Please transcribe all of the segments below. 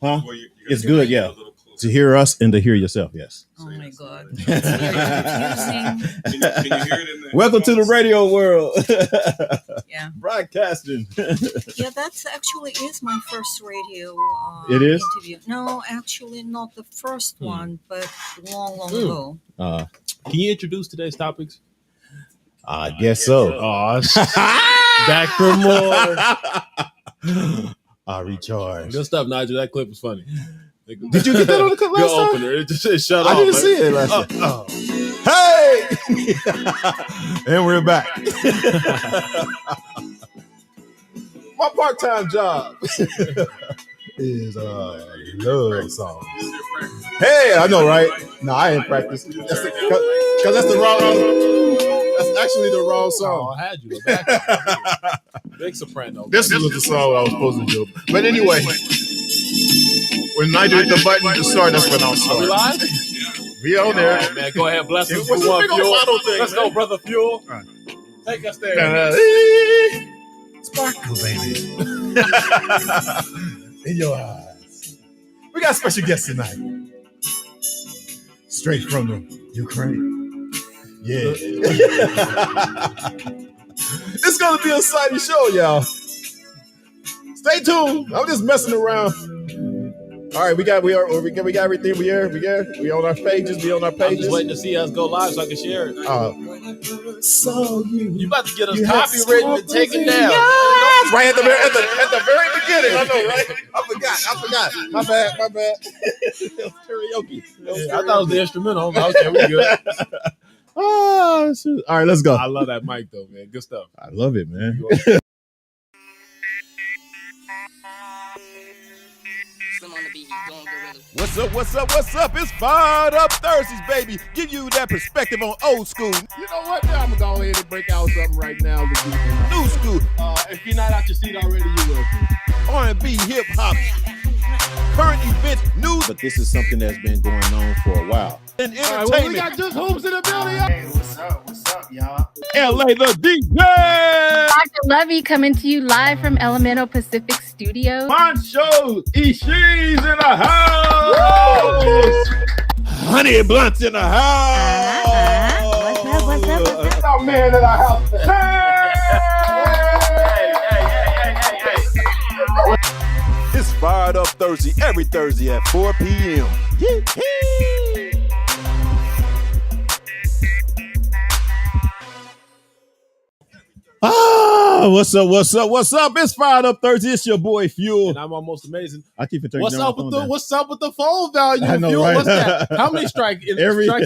Huh? It's good, yeah. To hear us and to hear yourself, yes. Oh my God. That's very confusing. Can you hear it in the Welcome to the radio world. Yeah. Broadcasting. Yeah, that's actually is my first radio It is? interview. No, actually not the first one, but long ago. Can you introduce today's topics? I guess so. Oh, back for more. I recharge. Good stuff, Nigel. That clip was funny. Did you get that on the clip last time? Opener. It shut off. I didn't see it last time. Hey! And we're back. My part-time job is love songs. Hey, I know, right? No, I ain't practice. Because that's the wrong. That's actually the wrong song. Oh, I had you. Back. Big soprano. This was the song I was supposed to do. But anyway, when Nigel hit the button to start, that's when I'll start. Are we live? We on there. Right, man, go ahead. Bless us. What's the big old bottle thing? Let's go, brother Fuel. Right. Take us there. Sparkle, baby. In your eyes. We got a special guest tonight. Straight from the Ukraine. Yeah. It's going to be an exciting show, y'all. Stay tuned. I'm just messing around. All right, we got everything. We on our pages. I'm just waiting to see us go live so I can share it. So you about to get us copywritten and taken down. Yes! Right at the very beginning. I know, right? I forgot. My bad. Karaoke. I thought it was the instrumental. Okay, we good. Oh, shoot. All right, let's go. I love that mic though, man. Good stuff. I love it, man. What's up? It's Fired Up Thursdays, baby. Give you that perspective on old school. You know what? I'm going to go ahead and break out something right now. New school. If you're not out your seat already, you will. R&B, hip-hop, current events, news. But this is something that's been going on for a while. And entertainment. Right, we got Just Hoops in the building. Hey, what's up, y'all? LA, the DJ. Dr. Lovey coming to you live from Elemental Pacific Studios. Mancho Ishii's in the house. Honey Blunt's in the house. What's up? Our man in the house. It's Fired Up Thursday, every Thursday at 4 p.m. What's up? It's Fired Up Thursday. It's your boy Fuel. And I'm almost amazing. I keep it. What's up with the phone value? I know, Fuel? right? What's that? How many strikes in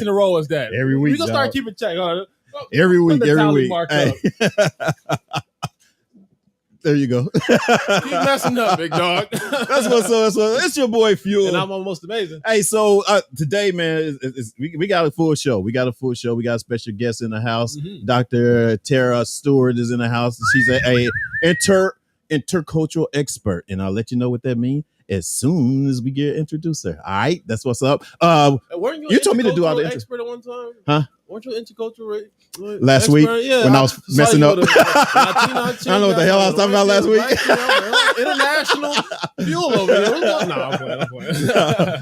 a row is that? Every week. We gonna start keeping check. Every week. Hey. There you go. Keep messing up, big dog. That's what's up. It's your boy Fuel. And I'm almost amazing. Hey, so today, man, we got a full show. We got a special guest in the house. Mm-hmm. Dr. TAIRA Stewart is in the house. She's a intercultural expert. And I'll let you know what that means as soon as we get introduced her. All right, that's what's up. Weren't you told me to do all the expert at one time? Huh? Weren't you intercultural? Last week, yeah, when I was messing up. I don't know what the hell I was talking about last week. International fuel over here. No, I'm playing.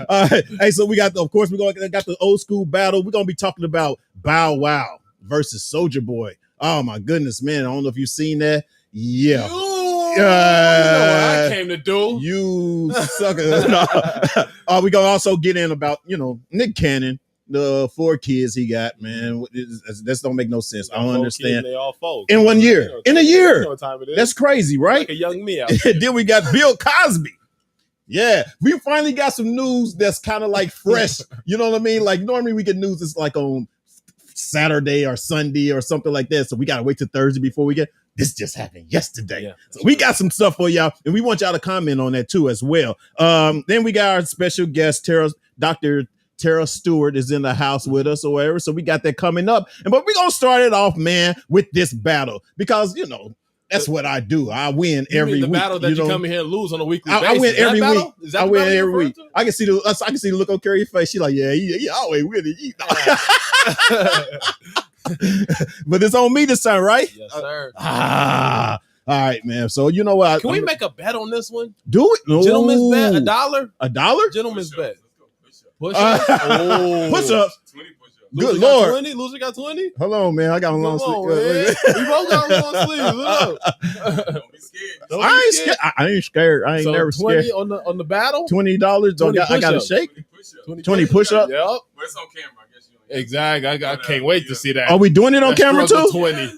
All right. Hey, so we got the old school battle. We're gonna be talking about Bow Wow versus Soulja Boy. Oh my goodness, man! I don't know if you've seen that. Yeah. You know what I came to do. You sucker. We're gonna also get in about Nick Cannon. The 4 kids he got, man. This don't make no sense. I don't understand. They all folks. In 1 year. In a year. Time it is. That's crazy, right? Like a young me out. Then we got Bill Cosby. Yeah. We finally got some news that's kind of like fresh. You know what I mean? Like normally we get news that's like on Saturday or Sunday or something like that. So we got to wait till Thursday before we get. This just happened yesterday. Yeah, so we got some stuff for y'all. And we want y'all to comment on that too as well. Then we got our special guest, Dr. TAIRA Stewart is in the house with us or whatever. So we got that coming up. But we're going to start it off, man, with this battle. Because, that's what I do. I win every week. The battle that you come in here and lose on a weekly basis. I win every week. Is that I win every week. I can see the look on Carrie's face. She's like, yeah, he always winning. But it's on me this time, right? Yes, sir. All right, man. So you know what? Can we make a bet on this one? Do it? No. Gentleman's bet, $1? $1? Gentleman's bet. Push Push-ups. up. Oh. Push-ups. 20 push-ups. Good Loser got Lord. 20? Loser got 20? Hold on, man. I got a long Come on, sleeve. man. We both got long sleeves. Look up. Don't be scared. Don't I be ain't scared. I ain't scared. I ain't So never 20 scared. on the battle? $20. I got to 20 shake. 20 push-ups. 20 push-ups. Yep. Well, it's on camera. I guess you don't. Exactly. I can't wait to see that. Are we doing it on That camera struggle too? 20.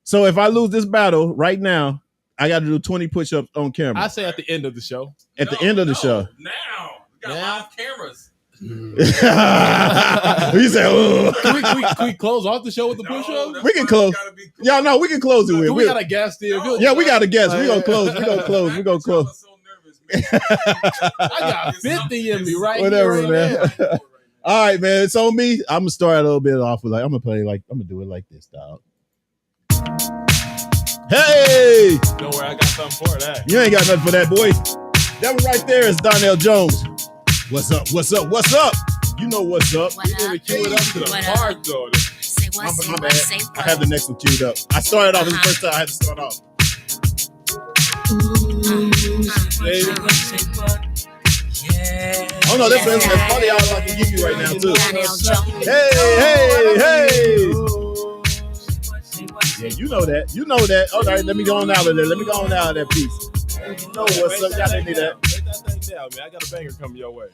So if I lose this battle right now, I got to do 20 push-ups on camera. I say at the end of the show. At the end of the show. Now. We got live cameras. You say, oh. Can we close off the show with the push-ups? We can close. Y'all know we can close it with. We got a guest here. Yeah, we got a guest. We gonna close. We gonna close. We gonna close. I got 50 in me right Whatever, here. man. Now. All right, man. It's on me. I'm gonna start a little bit off with I'm gonna do it like this, dog. Hey, Don't worry, I got something for that. you ain't got nothing for that, boy. That one right there is Donnell Jones. What's up? What's up? What's up? You know what's up. We need to cue it up to the part, though. Say what, My say bad. what, say I have the next one queued up. I started off. This is the first time I had to start off. Oh no, this one's funny. I can give you right now too. Hey. Yeah, you know that. You know that. All right, let me go on out of there. Let me go on out of that piece. You know what's up? Y'all didn't need that. Break that thing down, man. I got a banger coming your way.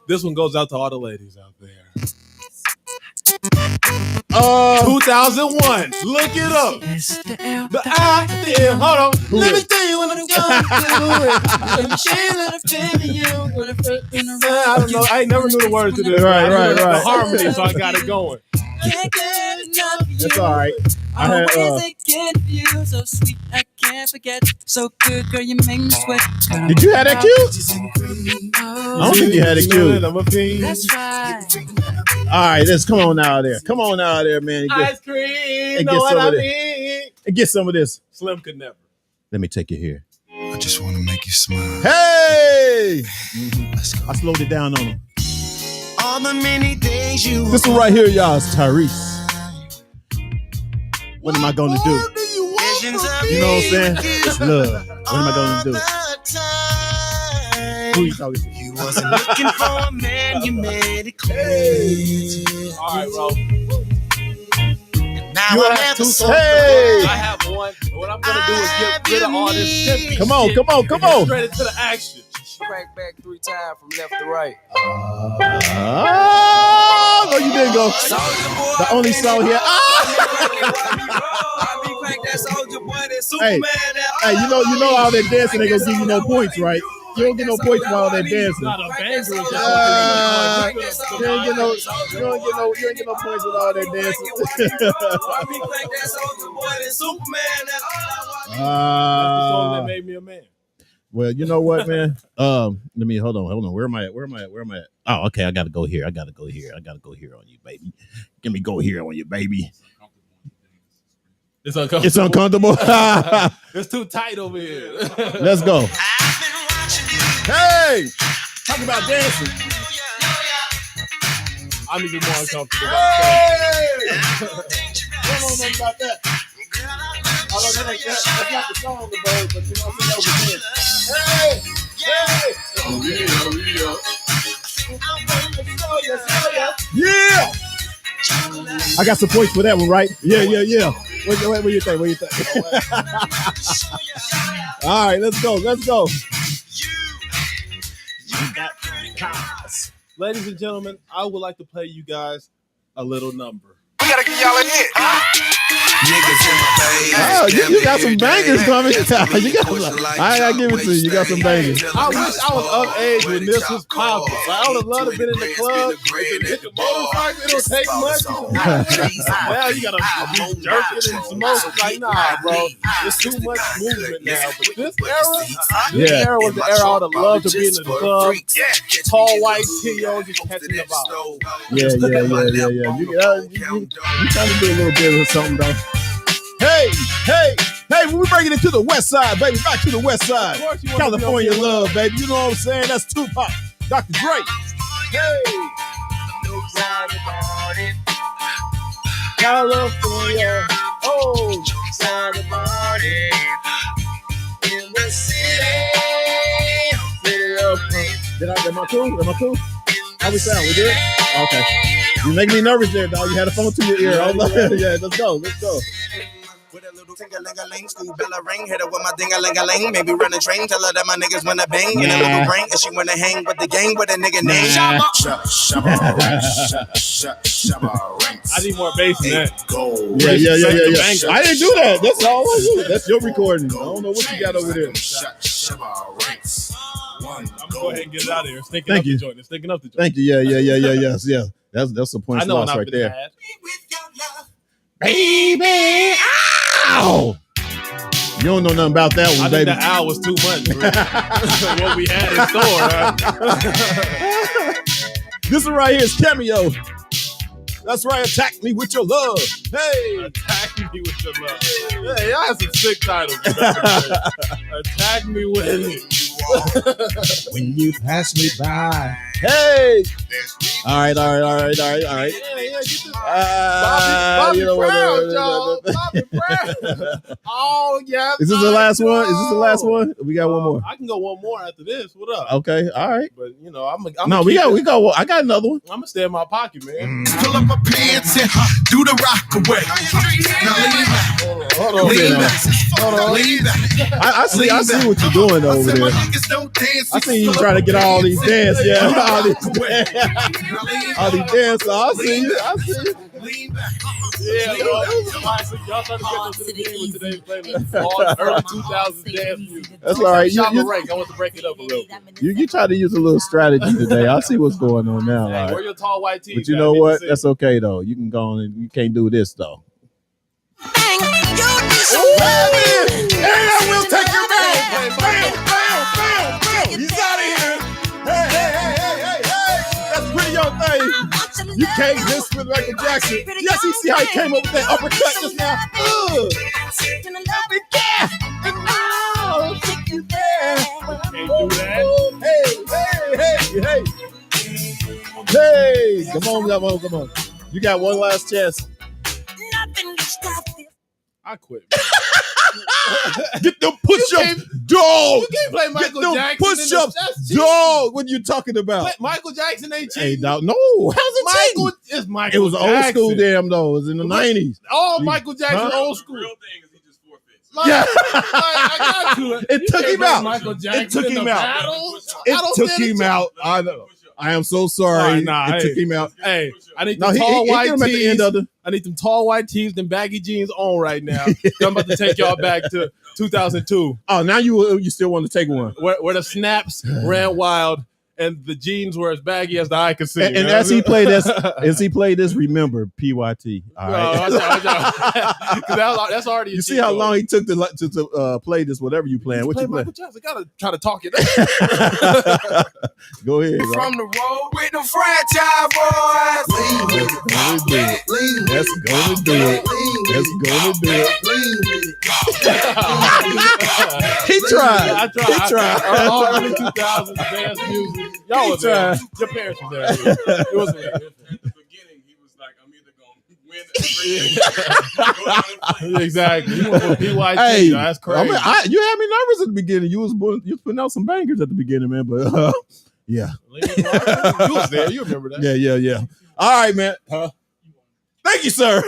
This one goes out to all the ladies out there. 2001. Look it up. The I, the L. Hold on. Let me tell you what I'm gonna do. I don't know. I ain't never knew the words to this. Right. The harmony, so I got it going. That's all right. I had so sweet, I can't forget. So good, girl, you make me sweat. Did you have that cue? I don't think you had it cue. That's right. All right, let's come on out of there. Come on out of there, man. And Ice cream, and know get what some I of this. mean? And get some of this. Slim could never. Let me take you here. I just want to make you smile. Hey! Let's go. I slowed it down on him. All the many days you This one right here, y'all, is Tyrese. What am I going to do? You know what I'm saying? It's love. What am I going to do? Who you talking to? You wasn't looking for a man, you made it clear. All right, bro. Now You I'm have ever two so songs. Hey! I have one. And what I'm gonna do is get rid of all this simpy Come on, shit come on, and come get on. straight into the action. Crack back 3 times from left to right. Oh, no, you didn't go. The only song here. Ah! Hey, you know all that dancing ain't gonna give you no points, right? You don't get no points for all that dancing. Not a banger. You ain't get no points with all that dancing. That's the song that made me a man. Well, you know what, man? Let me hold on. Where am I at? Oh, okay. I gotta go here. I gotta go here on you, baby. Give me go here on you, baby. It's uncomfortable. It's uncomfortable. It's too tight over here. Let's go. Hey, talk about dancing. I'm even more uncomfortable. Hey, don't know nothing about that. Although that's not the song, but you know what I'm saying? Yeah. I got some points for that one, right? Yeah. What do you think? All right, let's go. Ladies and gentlemen, I would like to play you guys a little number. We gotta give y'all a hit. Oh, you got some bangers coming. I gotta give it to you. You got some bangers. I wish I was of age when this was popping. Like, I would have loved to have been in the club. Hit the motorcycle, it don't take much. Now you gotta be jerking and smoking. Like, nah, bro. There's too much movement now. But this era was the era I would have loved to be in the club. Tall white T.O. just catching the ball. Yeah. You trying to do a little bit of something, though. Hey, we're bringing it to the west side, baby. Back to the west side. California love, baby. You know what I'm saying? That's Tupac, Dr. Dre. Hey. California. Oh, everybody party in the city. Am I cool? Am I cool? How we sound? We good? Okay. You make me nervous there, dog. You had a phone to your ear. Yeah, let's go. Let's go. With a little ting-a-ling-a-ling, school bell a ring, hit her with my ding-a-ling-a-ling, maybe run a train, tell her that my niggas wanna bang, in a little brain, and she wanna hang with the gang with a nigga name. I need more bass than that. Yeah. I didn't do that. That's all I do. That's your recording. I don't know what you got over there. I'm gonna go ahead and get it out of here. It's thinking Thank up you. the joint. It's thinking up the joint. Thank you. Yeah. That's a point loss right there. Baby, ow! You don't know nothing about that one, I baby. think the owl was too much. What we had in store. This one right here is Cameo. That's right. Attack me with your love. Hey, Attack me with your love. Hey, y'all have some sick titles. Attack me with it. When you pass me by. Hey. All right. Bobby Brown, y'all. Bobby Brown. Oh, yeah. Is this the last one? We got one more. I can go one more after this. What up? Okay. All right. But, you know, I'm we got. I got another one. I'm going to stay in my pocket, man. Pull up my pants and do the rock away. Now lean back. Hold on. Lean back. I see what you're doing over there. I see you trying to get all these dance. Yeah. All these dance. I see you. Lean back. Yeah, y'all trying to get us to the game with today's playlist. All early 2000s dance music. That's all right. I want to break it up a little. You try to use a little strategy today. I see what's going on now. Hey, Right? wear your tall white tee. But you know what? That's okay though. You can go on and you can't do this though. Hey, I will take your man. Bam. He's out of here. Hey. That's pretty young thing. You can't miss with Michael Jackson. Yes, you see how he came up with that uppercut just now. Can't do that. Hey. Come on. You got one last chance. I quit. Get them push-ups, dog. You can't play Michael Get them Jackson. push-ups, That's cheating. dog. What are you talking about? Michael Jackson ain't Hey, cheating. dog. No, how's it Michael cheating? is Michael. It was old Jackson. school, damn though. It was in the 90s. All Michael Jackson Huh? old The school. real thing is he just forfeits. Yeah. I got you. It took him out. Michael Jackson It took in him the out. battle. It took him out. I know. I am so sorry. It took him out. Hey, I need No, them he tall hit white him at the tees. end of the. I need them tall white tees and baggy jeans on right now. I'm about to take y'all back to 2002, Oh, now you still want to take one. where the snaps ran wild and the jeans were as baggy as the eye could see. And as he played this, remember PYT. All right. That's already. You see how long he took to play this, whatever you playing. What you playing? Michael Jackson gotta try to talk it. Go ahead. from the road with the franchise boys. That's gonna do it. He tried. I tried. He tried. All early 2000s dance music. Y'all was there. Your parents were there. It was At the beginning, he was like, I'm either going to win. exactly. You went for PYT. Hey, that's crazy. I mean, you had me nervous at the beginning. You was putting out some bangers at the beginning, man. But yeah, You was there. You remember that? yeah. All right, man. Thank you, sir.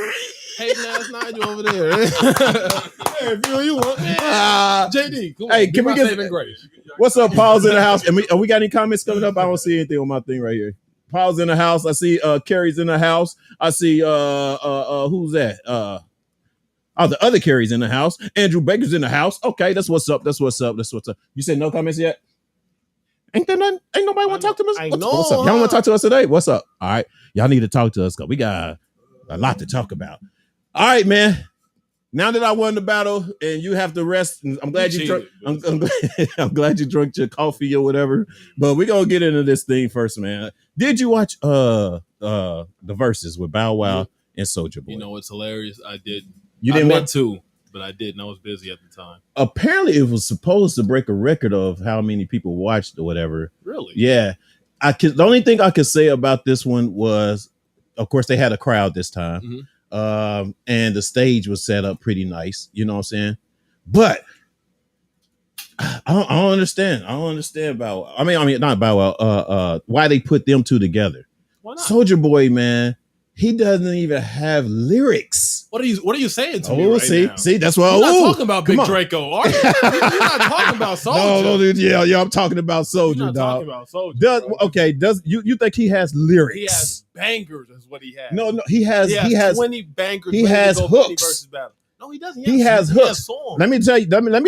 Hey, last Nigel over there. Hey, Phil, you want JD? Come on. Hey, Be can we my get- saving grace? What's up, Paul's in the house? And we got any comments coming up? I don't see anything on my thing right here. Paul's in the house. I see Carrie's in the house. I see who's that? The other Carrie's in the house. Andrew Baker's in the house. Okay, that's what's up. You said no comments yet? Ain't nobody want to talk to us? I What's know, up? Y'all want to talk to us today? What's up? All right. Y'all need to talk to us because we got a lot to talk about. All right, man. Now that I won the battle and you have to rest, and I'm glad you drank. I'm glad you drank your coffee or whatever. But we're gonna get into this thing first, man. Did you watch the verses with Bow Wow and Soulja Boy? You know what's hilarious? I did. You didn't I want meant to, but I didn't. I was busy at the time. Apparently, it was supposed to break a record of how many people watched or whatever. Really? Yeah. The only thing I could say about this one was, of course, they had a crowd this time. Mhm. and the stage was set up pretty nice. You know what I'm saying? But I don't understand. I don't understand about. I mean, not about why they put them two together. Why not? Soldier Boy, man, he doesn't even have lyrics. What are you saying to me right now? See, that's why. You're not talking about Big Draco, are you? You're not talking about Soldier. No, dude, yeah, I'm talking about Soldier, You're not dog. talking about Soldier. Does you think he has lyrics? He has bangers, is what he has. No, he has 20 bangers. He has hooks. No, he doesn't. He has hooks. He has songs. Let me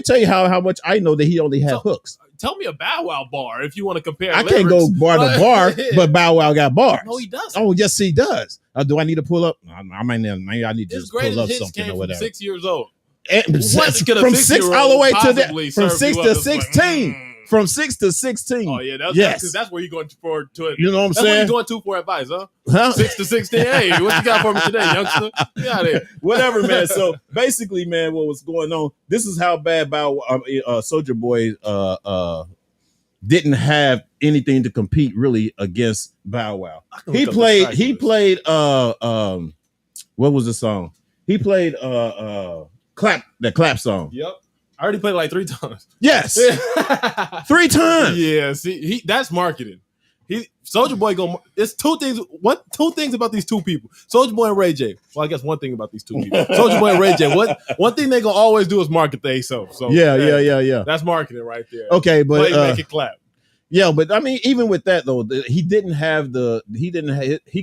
tell you how much I know that he only had hooks. Tell me a Bow Wow bar if you want to compare. I can't go bar to bar, but Bow Wow got bars. No, he doesn't. Oh, yes, he does. Do I need to pull up? I might maybe I need to His just pull greatest up hits something came or whatever. from 6 years old. And What could a from 6 all the way to that, possibly from serve 6 you to up? It's like, 16. From 6 to 16. Oh yeah, yes. that's where you're going for. You know what I'm that's saying? where you're going to for advice, huh? 6 to 16. Hey, what you got for me today, youngster? Get out of here. Whatever, man. So basically, man, what was going on? This is how bad Soldier Boy didn't have anything to compete really against Bow Wow. He played what was the song? He played clap song. Yep. I already played it like 3 times. Yes. 3 times. Yeah, see, that's marketing. Soldier Boy it's two things. Two things about these two people. Soldier Boy and Ray J. Well, I guess one thing about these two people. Soldier Boy and Ray J. One thing they gonna always do is market themselves. So yeah. That's marketing right there. Okay, but make it clap. Yeah, but I mean, even with that though, he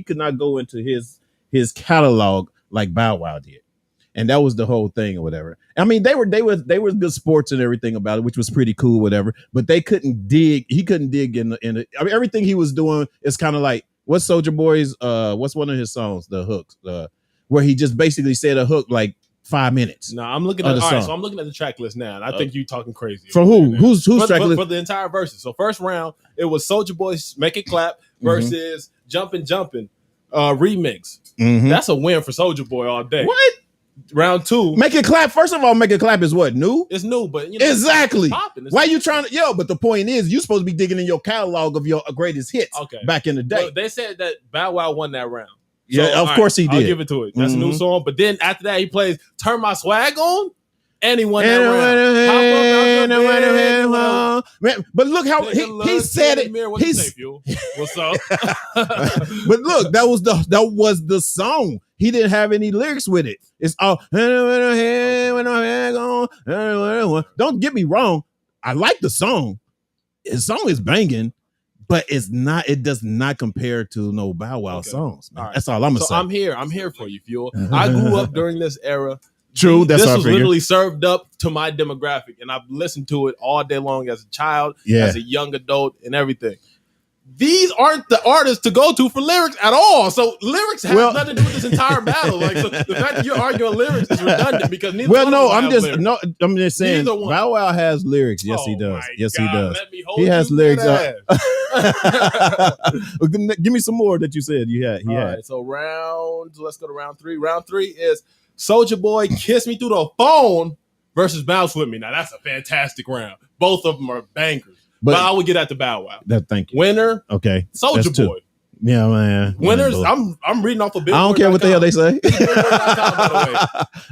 could not go into his catalog like Bow Wow did. And that was the whole thing or whatever. I mean, they were good sports and everything about it, which was pretty cool, whatever. But he couldn't dig in the I mean, everything he was doing is kind of like what's Soldier Boy's what's one of his songs, the hooks, where he just basically said a hook like 5 minutes. No, I'm looking at so I'm looking at the track list now, and I think you talking crazy. For who? Who's track list? For the entire verses. So first round, it was Soldier Boy's Make It Clap versus Jumpin' remix. Mm-hmm. That's a win for Soldier Boy all day. What? Round 2. Make It Clap. First of all, Make It Clap is what? New? It's new, but you know, exactly. It's why you trying to but the point is you're supposed to be digging in your catalog of your greatest hits back in the day. Well, they said that Bow Wow won that round. Yeah, of course he did. I'll give it to it. That's a new song. But then after that, he plays Turn My Swag On, and he won that round. Man, but look how he said it. What's up? But look, that was the song. He didn't have any lyrics with it. It's all don't get me wrong. I like the song. His song is banging, but it does not compare to no Bow Wow songs. Man. All right. That's all I'm gonna say. I'm here for you, Fuel. I grew up during this era. True, this was literally served up to my demographic, and I've listened to it all day long as a child, as a young adult, and everything. These aren't the artists to go to for lyrics at all. So lyrics have nothing to do with this entire battle. Like, so the fact that you're arguing lyrics is redundant because neither. I'm just saying. Bow Wow has lyrics. Yes, he does. Yes, he does. He has lyrics. Give me some more that you said you had. He had. Right, so let's go to round 3. Round 3 is Soldier Boy Kiss Me Through the Phone versus Bounce With Me. Now that's a fantastic round. Both of them are bangers. But I would get at the Bow Wow. Thank you. Winner. Okay. Soldier Boy. Yeah, man. Winners. I'm reading off a bit. I don't care what the hell they say.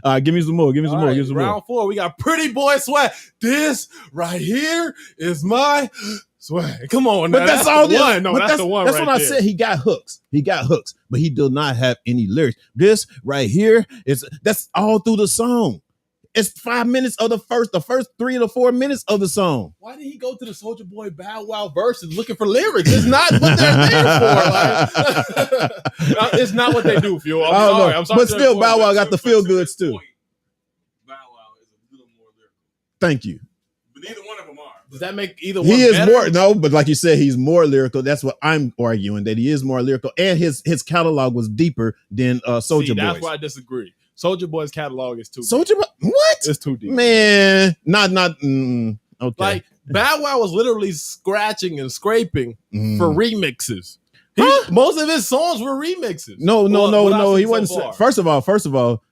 All right, give me some more. Give me some more. Round 4, we got Pretty Boy Swag. This right here is my swag. Come on, but that's all the one. No, that's the one. That's what I said. He got hooks, but he does not have any lyrics. This right here that's all through the song. It's 5 minutes of the first 3 to 4 minutes of the song. Why did he go to the Soldier Boy Bow Wow verses looking for lyrics? It's not what they're there for. Like, it's not what they do, Fuel. I'm sorry. But still, Bow Wow got the feel goods too. Bow Wow is a little more lyrical. Thank you. But neither one of them are. Does that make either one? He is better? more but like you said, he's more lyrical. That's what I'm arguing, that he is more lyrical, and his catalog was deeper than Soldier Boy's. That's why I disagree. Soldier Boy's catalog is too Soldier Boy, what? It's too deep. Man, not okay. Like Bow Wow was literally scratching and scraping for remixes. Most of his songs were remixes. No. He wasn't. First of all,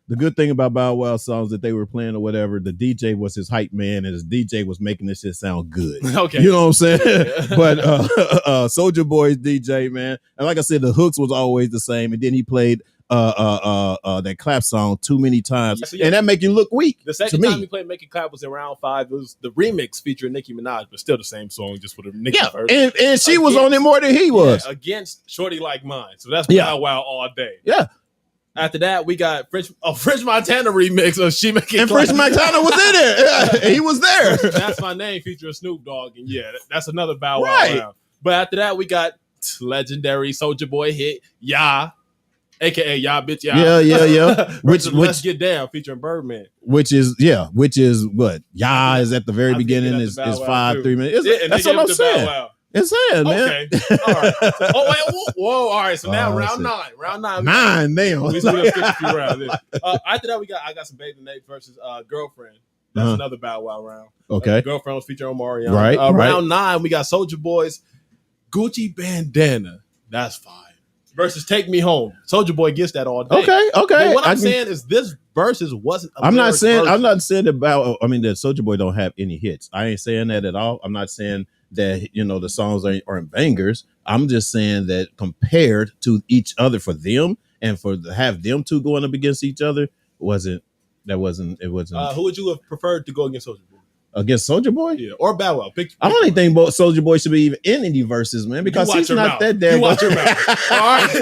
the good thing about Bow Wow songs that they were playing or whatever, the DJ was his hype man, and his DJ was making this shit sound good. Okay, you know what I'm saying? But Soldier Boy's DJ, man, and like I said, the hooks was always the same, and then he played that clap song too many times, So, yeah. and that make you look weak. The to second me. time he played Make It Clap was in round 5. It was the remix featuring Nicki Minaj, but still the same song, just with a Nicki version. And she was on it more than he was. Against Shorty Like Mine. So that's Yeah. Bow Wow all day. Yeah. After that, we got French Montana remix of She Make It And Clap. French Montana was in it. Yeah, he was there. That's My Name featuring Snoop Dogg. And yeah, that's another Bow Wow Right. round. But after that, we got legendary Soulja Boy hit, Ya, aka Ya Bitch Ya. Yeah. Let's which Get Down featuring Birdman. which is what? Yeah is at the very beginning is 5 3 minutes. Yeah, and That's they what I'm gave it to Bow saying. Wow. It's saying, man. Okay. All right. Oh, wait. Whoa. All right. So now Oh, round shit. 9. Round 9. 9 now. We still got 50 rounds. After that, I got some Baby Nate versus Girlfriend. That's another Bow Wow round. Okay. Girlfriend was featuring Omarion. Right. Round 9, we got Soulja Boy's Gucci Bandana. That's fine. Versus Take Me Home. Soulja Boy gets that all day. Okay. But what I'm saying is this versus wasn't. I'm not saying that Soulja Boy don't have any hits. I ain't saying that at all. I'm not saying that the songs aren't bangers. I'm just saying that compared to each other for them and for to have them two going up against each other it wasn't. Who would you have preferred to go against Soulja Boy? Against Soulja Boy? Yeah, or Bow Wow. I don't even think Soulja Boy should be even in any verses, man, because he's not that damn. You watch your mouth. All right.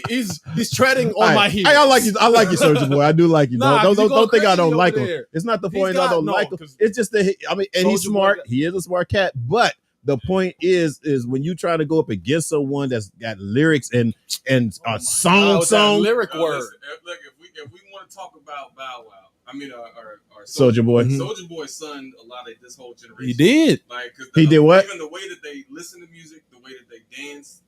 He's treading on my heels. I like you, Soulja Boy. I do like you. Nah, don't think I don't crazy like over him. there. It's not the point I don't like him. 'cause It's just that and he's Soulja smart. Boy- He is a smart cat, but the point is when you try to go up against someone that's got lyrics and song. lyric word. Listen, look, if we want to talk about Bow Wow, I mean, our Soulja Boy. Soulja Boy son a lot of this whole generation. He did. Like, cause He did what? Even the way that they listen to music, the way that they dance,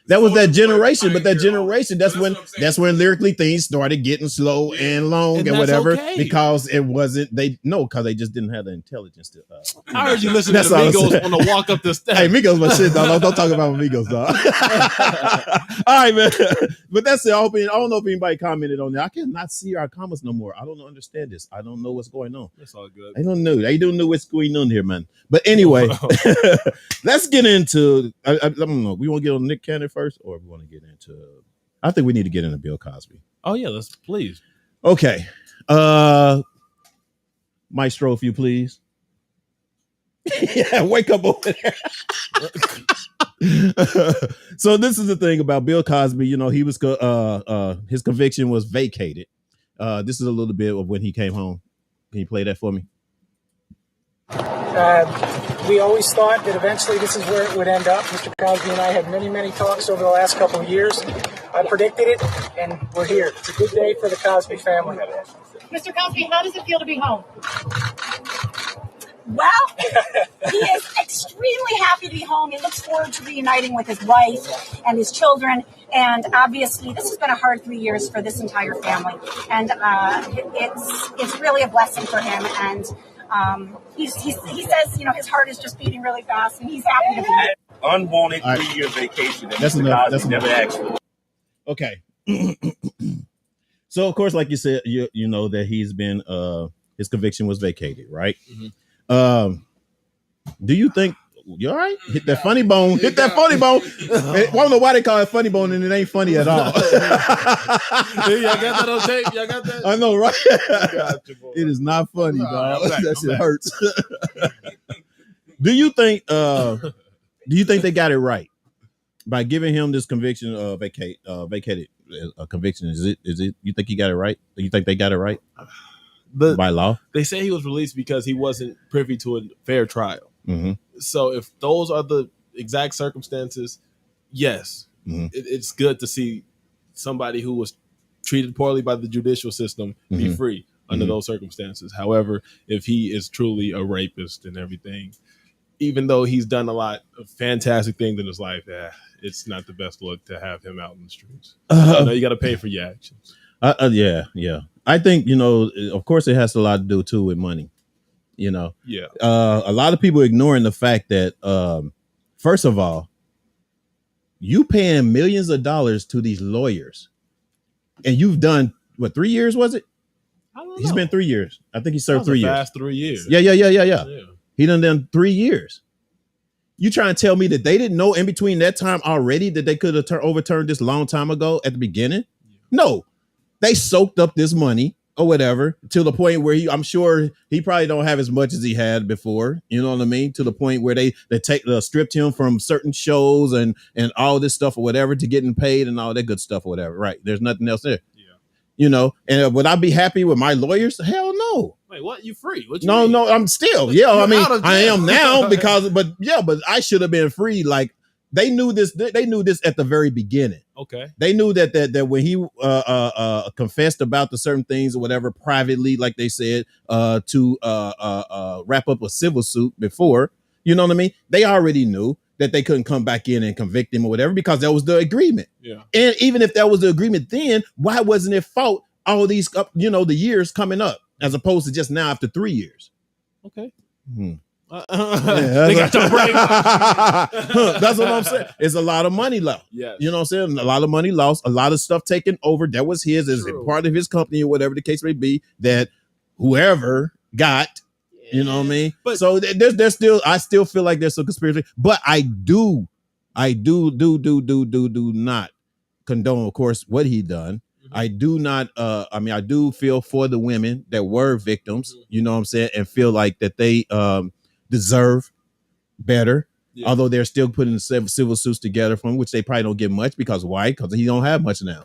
That was that Soulja Boy generation, but that pioneered generation, all- that's when what I'm saying. lyrically things started getting slow and long and that's whatever okay. because it wasn't because they just didn't have the intelligence to. I heard you listen to That's the all I'm Migos saying. on the walk up the steps. Hey, Migos, my shit, dog. Don't talk about Migos, dog. All right, man. But that's it. I don't know if anybody commented on that. I cannot see our comments no more. I don't understand this. I don't know what's going on. That's all good. I don't know. I don't know what's going on here, man. But anyway, let's get into. I don't know. We want to get on Nick Cannon first, or we want to get into. I think we need to get into Bill Cosby. Oh yeah, let's please. Okay, Maestro, if you please. Yeah, wake up over there. So this is the thing about Bill Cosby. He was his conviction was vacated. This is a little bit of when he came home. Can you play that for me? We always thought that eventually this is where it would end up. Mr. Cosby and I had many, many talks over the last couple of years. I predicted it, and we're here. It's a good day for the Cosby family. Mr. Cosby, how does it feel to be home? Well, he is extremely happy to be home. He looks forward to reuniting with his wife and his children. And obviously, this has been a hard 3 years for this entire family. And it's really a blessing for him. And he says, his heart is just beating really fast, and he's happy to be here. Unwanted 3-year vacation that That's Mr. enough. Cosby That's never enough. asked for. Okay. So of course, like you said, you know that he's been his conviction was vacated, right? Mm-hmm. Do you think you all right? Hit that funny bone. Hit that funny bone. I don't know why they call it funny bone, and it ain't funny at all. Y'all got that on tape? Y'all got that? I know, right? Gotcha, boy. It is not funny, dog. back, That I'm shit back. hurts. Do you think they got it right by giving him this conviction vacated conviction? Is it you think he got it right? You think they got it right by law? They say he was released because he wasn't privy to a fair trial. Mm-hmm. So if those are the exact circumstances, yes, it's good to see somebody who was treated poorly by the judicial system be free under those circumstances. However, if he is truly a rapist and everything, even though he's done a lot of fantastic things in his life, it's not the best look to have him out in the streets. You got to pay for your actions. Yeah. I think, of course it has a lot to do too with money. A lot of people ignoring the fact that, first of all, you paying millions of dollars to these lawyers, and you've done what, 3 years? Was it? He's been 3 years. I think he served 3 years. Fast 3 years. Yeah. He done 3 years. You trying to tell me that they didn't know in between that time already that they could have overturned this long time ago at the beginning? No, they soaked up this money or whatever to the point where I'm sure he probably don't have as much as he had before. You know what I mean? To the point where they stripped him from certain shows and all this stuff or whatever to getting paid and all that good stuff or whatever. Right? There's nothing else there. Yeah. You know, and would I be happy with my lawyers? Hell no. Wait, what? You free? What you no, mean? no, I'm still. Yeah, I mean, I am now but I should have been free. Like they knew this. They knew this at the very beginning. Okay. They knew that when he confessed about the certain things or whatever privately, like they said, to wrap up a civil suit before. You know what I mean? They already knew that they couldn't come back in and convict him or whatever because that was the agreement. Yeah. And even if that was the agreement, then why wasn't it fought all these the years coming up as opposed to just now after 3 years? Okay. They got your break. That's what I'm saying. It's a lot of money lost. Yes. You know what I'm saying? A lot of money lost, a lot of stuff taken over that was his as part of his company or whatever the case may be that whoever got, you know what I mean? But so there's still, I still feel like there's some conspiracy, but I do not condone, of course, what he done. I do not, I do feel for the women that were victims, you know what I'm saying? And feel like that they deserve better, although they're still putting civil suits together from which they probably don't get much because why? Because he don't have much now.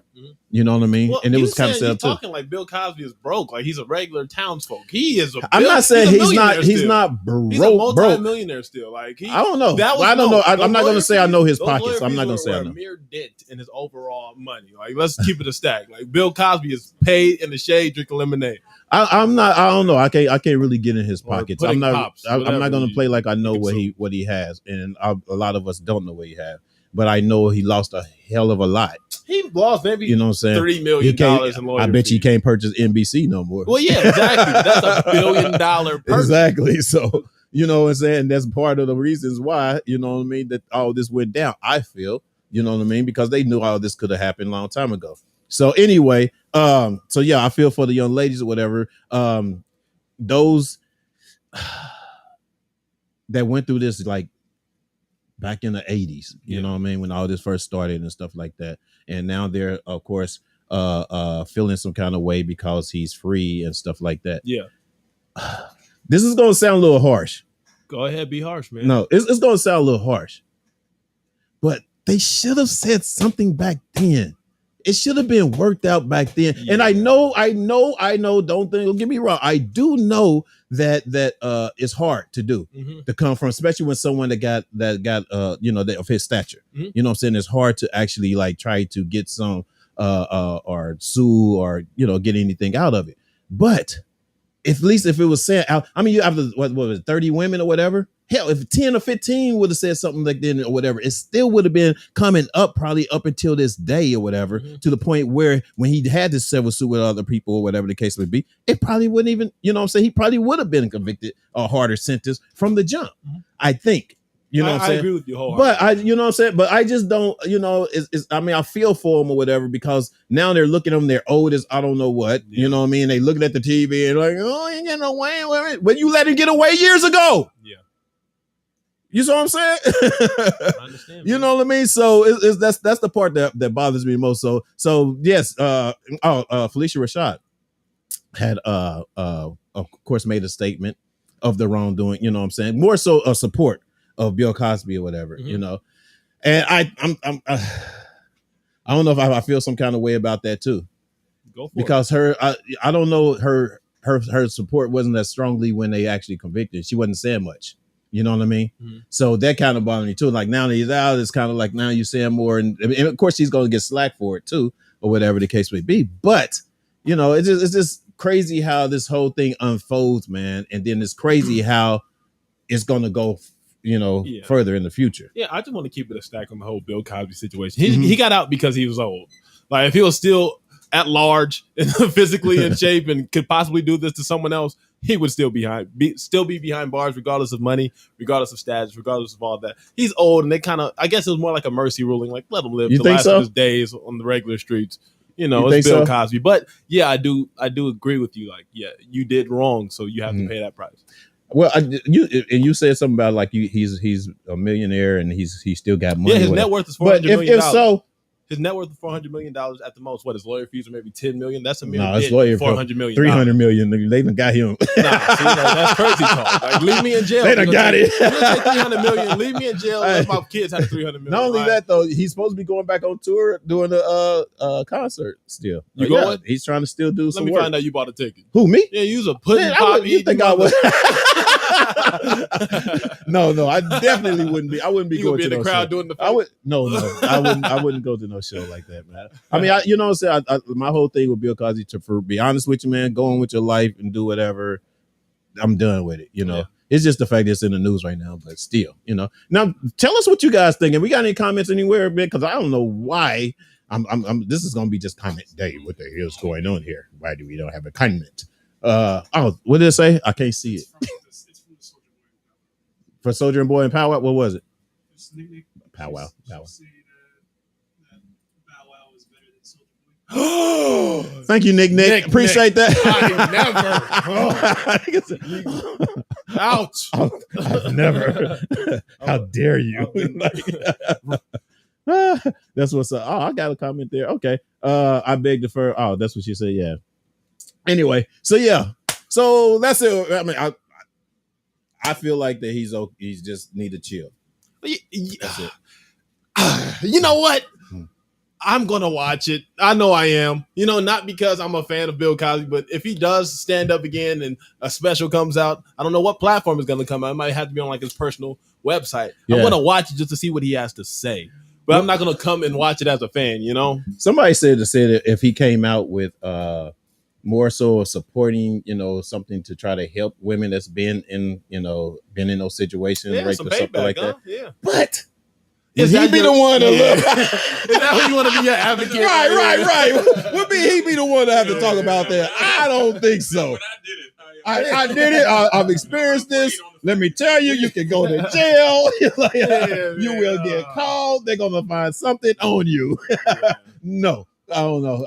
You know what I mean? Well, and it was kind of set up too. Talking like Bill Cosby is broke, like he's a regular townsfolk. He is a. I'm not saying he's not broke. He's a multi-millionaire still. Like I don't know. I don't know. I'm not going to say I know his pockets. I'm not going to say I know. A mere dent in his overall money. Like let's keep it a stack. Like Bill Cosby is paid in the shade drinking lemonade. I'm not. I don't know. I can't really get in his pockets. I'm not going to play like I know what he has, and a lot of us don't know what he has. But I know he lost a hell of a lot. He lost maybe $3 million in lawyer I bet fees. you can't purchase NBC no more. Well, yeah, exactly. That's $1 billion purchase. Exactly. So you know what I'm saying. That's part of the reasons why you know what I mean that all this went down. I feel you know what I mean because they knew all this could have happened a long time ago. So anyway, so yeah, I feel for the young ladies or whatever. Those that went through this like back in the 80s, you know what I mean, when all this first started and stuff like that. And now they're, of course, feeling some kind of way because he's free and stuff like that. Yeah. This is going to sound a little harsh. Go ahead, be harsh, man. No, it's going to sound a little harsh. But they should have said something back then. It should have been worked out back then. Yeah. And I know, don't get me wrong. I do know that it's hard to do to come from, especially when someone that got of his stature. You know what I'm saying? It's hard to actually like try to get some or sue or get anything out of it. But at least if it was said out, I mean, you have what was it, 30 women or whatever. Hell, if 10 or 15 would have said something like that or whatever, it still would have been coming up probably up until this day or whatever, to the point where when he had this civil suit with other people or whatever the case would be, it probably wouldn't even, you know what I'm saying? He probably would have been convicted or harder sentence from the jump, I think. You know what I'm saying? I agree with you wholeheartedly. But you know what I'm saying? But I just don't, I mean, I feel for him or whatever, because now they're looking at them, they're old as I don't know what, you know what I mean? They looking at the TV and like, oh, he ain't getting away with it. But you let him get away years ago. Yeah. You see what I'm saying? I understand. You know what I mean? So that's the part that bothers me most. So yes, Felicia Rashad had of course made a statement of the wrongdoing, you know what I'm saying? More so a support of Bill Cosby or whatever, you know. And I don't know if I feel some kind of way about that too. Go for because it. I don't know, her support wasn't as strongly when they actually convicted. She wasn't saying much. You know what I mean? So that kind of bothered me too. Like now that he's out, it's kind of like now you're saying more, and of course he's going to get slack for it too, or whatever the case may be. But it's just crazy how this whole thing unfolds, man. And then it's crazy how it's going to go, further in the future. Yeah, I just want to keep it a stack on the whole Bill Cosby situation. He got out because he was old. Like if he was still at large and physically in shape and could possibly do this to someone else, he would still be behind bars, regardless of money, regardless of status, regardless of all that. He's old, and they kind of, I guess it was more like a mercy ruling, like let him live the last of his days on the regular streets. It's Bill Cosby. But yeah, I do agree with you. Like, yeah, you did wrong, so you have to pay that price. Well, you said something about like he's a millionaire and he still got money. Yeah, his net worth is $400 million. If so, his net worth is $400 million at the most. What, his lawyer fees are maybe $10 million? That's a mere his lawyer $400 million. $300 million. They done got him. That's crazy talk. Like, leave me in jail. They done got it. $300 million. Leave me in jail. Let my kids have $300 million. Not only that though, he's supposed to be going back on tour doing a concert still. You going? He's trying to still do some work. Let me find out you bought a ticket. Who, me? Yeah, you was a pudding pop. You think I would? No, I definitely wouldn't be. I wouldn't be going to the crowd doing the. I wouldn't go to no show like that, man. I mean, you know what I'm saying? My whole thing with Bill Cosby, to be honest with you, man, go on with your life and do whatever. I'm done with it. You know, it's just the fact that it's in the news right now, but still, you know. Now, tell us what you guys think. And we got any comments anywhere, man? Because I don't know why. This is going to be just comment day. What the hell is going on here? Why do we don't have a comment? What did it say? I can't see it. For Soldier and Boy and Pow Wow, what was it? Pow Wow. Thank you, Nick. Appreciate that. I never. Ouch. I've never. How dare you? That's what's up. Oh, I got a comment there. Okay. I beg to differ. Oh, that's what she said. Yeah. Anyway, so that's it. I mean, I feel like that he's just need to chill. That's it. You know what? I'm gonna watch it. I know I am. You know, not because I'm a fan of Bill Cosby, but if he does stand up again and a special comes out, I don't know what platform is gonna come out. It might have to be on like his personal website. Yeah. I'm gonna watch it just to see what he has to say. But I'm not gonna come and watch it as a fan, you know? Somebody said that if he came out with more so supporting, you know, something to try to help women that's been in those situations, rape or something like that. Yeah. But Is he be the one to look? Is that who you want to be your advocate? Right. Would he be the one to have to talk about that? I don't think so. I did it. I've experienced this. Let me tell you, you can go to jail. You will get called. They're gonna find something on you. No. I don't know.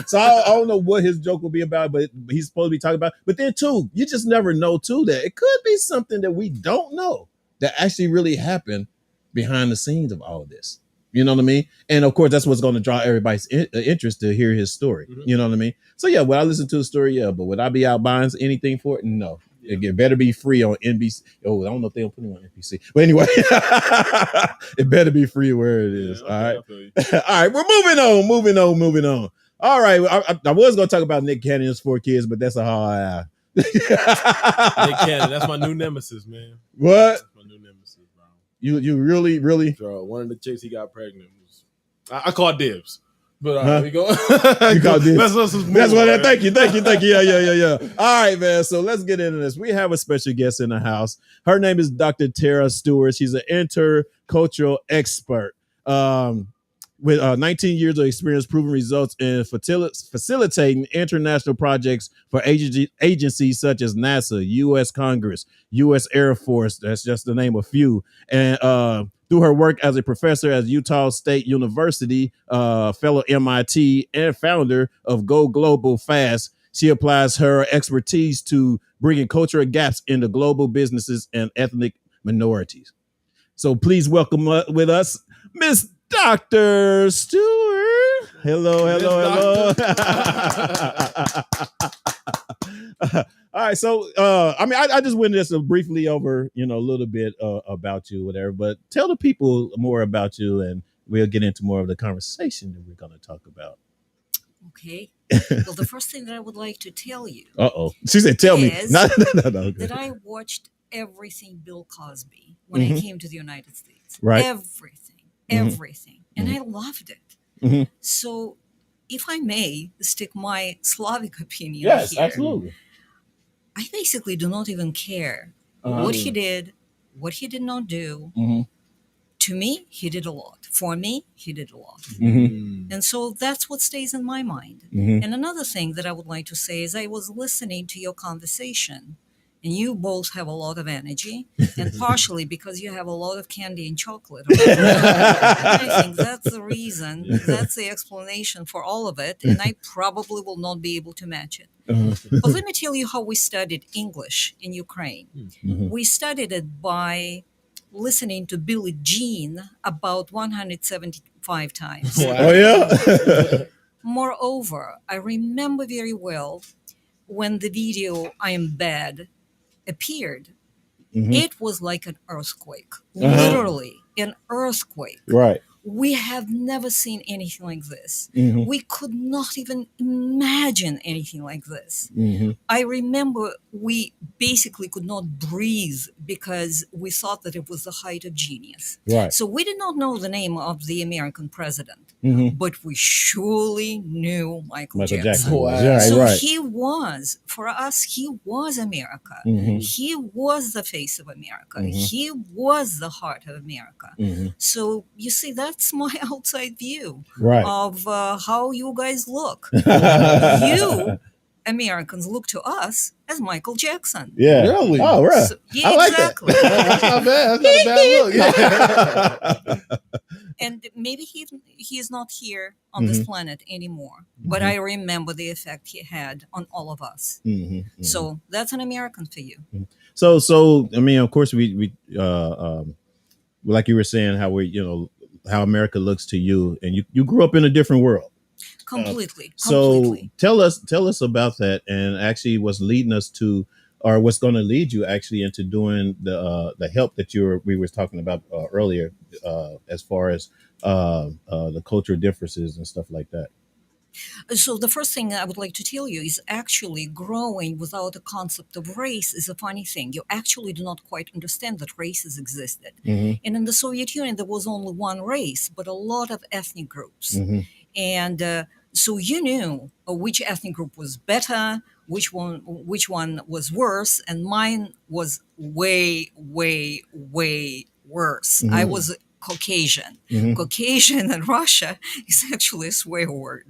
So I don't know what his joke will be about, but he's supposed to be talking about. But then too, you just never know too that it could be something that we don't know that actually really happened behind the scenes of all of this. You know what I mean? And of course, that's what's going to draw everybody's interest to hear his story. Mm-hmm. You know what I mean? So yeah, would I listen to the story? Yeah, but would I be out buying anything for it? No. Yeah. It better be free on NBC. Oh, I don't know if they'll put it on NBC. But anyway, it better be free where it is. Yeah, all right. All right, we're moving on. All right. I was going to talk about Nick Cannon's 4 kids, but that's a hard Nick Cannon, that's my new nemesis, man. What? That's my new nemesis, bro. You really? Bro, one of the chicks he got pregnant was I called dibs. But we go. You called dibs. That's what. Thank you. Yeah. All right, man. So let's get into this. We have a special guest in the house. Her name is Dr. TAIRA Stewart. She's an intercultural expert. With 19 years of experience, proven results in facilitating international projects for agencies such as NASA, U.S. Congress, U.S. Air Force. That's just to name a few. And through her work as a professor at Utah State University, fellow MIT, and founder of Go Global Fast, she applies her expertise to bringing cultural gaps into global businesses and ethnic minorities. So please welcome with us, Miss Dr. Stewart. Hello. All right, so I just went just briefly over, a little bit about you, whatever. But tell the people more about you, and we'll get into more of the conversation that we're going to talk about. Okay. Well, the first thing that I would like to tell you. She said, "Tell me." No. That I watched everything Bill Cosby when I came to the United States. Right. Everything. And I loved it. Mm-hmm. So if I may stick my Slavic opinion yes, here, absolutely. I basically do not even care what he did, what he did not do. Mm-hmm. To me, he did a lot. For me, he did a lot. Mm-hmm. And so that's what stays in my mind. Mm-hmm. And another thing that I would like to say is I was listening to your conversation, and you both have a lot of energy, and partially because you have a lot of candy and chocolate. I think that's the reason, that's the explanation for all of it, and I probably will not be able to match it. But let me tell you how we studied English in Ukraine. We studied it by listening to Billie Jean about 175 times. Oh, yeah? Moreover, I remember very well when the video I Am Bad appeared. It was like an earthquake, literally an earthquake. Right. We have never seen anything like this. We could not even imagine anything like this. I remember we basically could not breathe because we thought that it was the height of genius. Right. So we did not know the name of the American president, but we surely knew Michael Jackson. Wow. So Right. he was, for us, he was America. He was the face of America. He was the heart of America. So you see, that's my outside view of how you guys look. You Americans look to us as Michael Jackson. Yeah. Really? Oh, right. So, yeah, I like exactly. That's not bad. That's not a bad look. Yeah. And maybe he is not here on this planet anymore. But I remember the effect he had on all of us. So that's an American for you. So I mean, of course, we like you were saying, how how America looks to you, and you grew up in a different world. Completely. So tell us about that, and actually what's leading us to, or what's going to lead you actually into doing the help that we were talking about earlier, as far as the cultural differences and stuff like that. So the first thing I would like to tell you is actually growing without a concept of race is a funny thing. You actually do not quite understand that races existed. And in the Soviet Union, there was only one race, but a lot of ethnic groups. And so you knew which ethnic group was better, which one was worse, and mine was way, way, way worse. I was Caucasian. Caucasian in Russia is actually a swear word.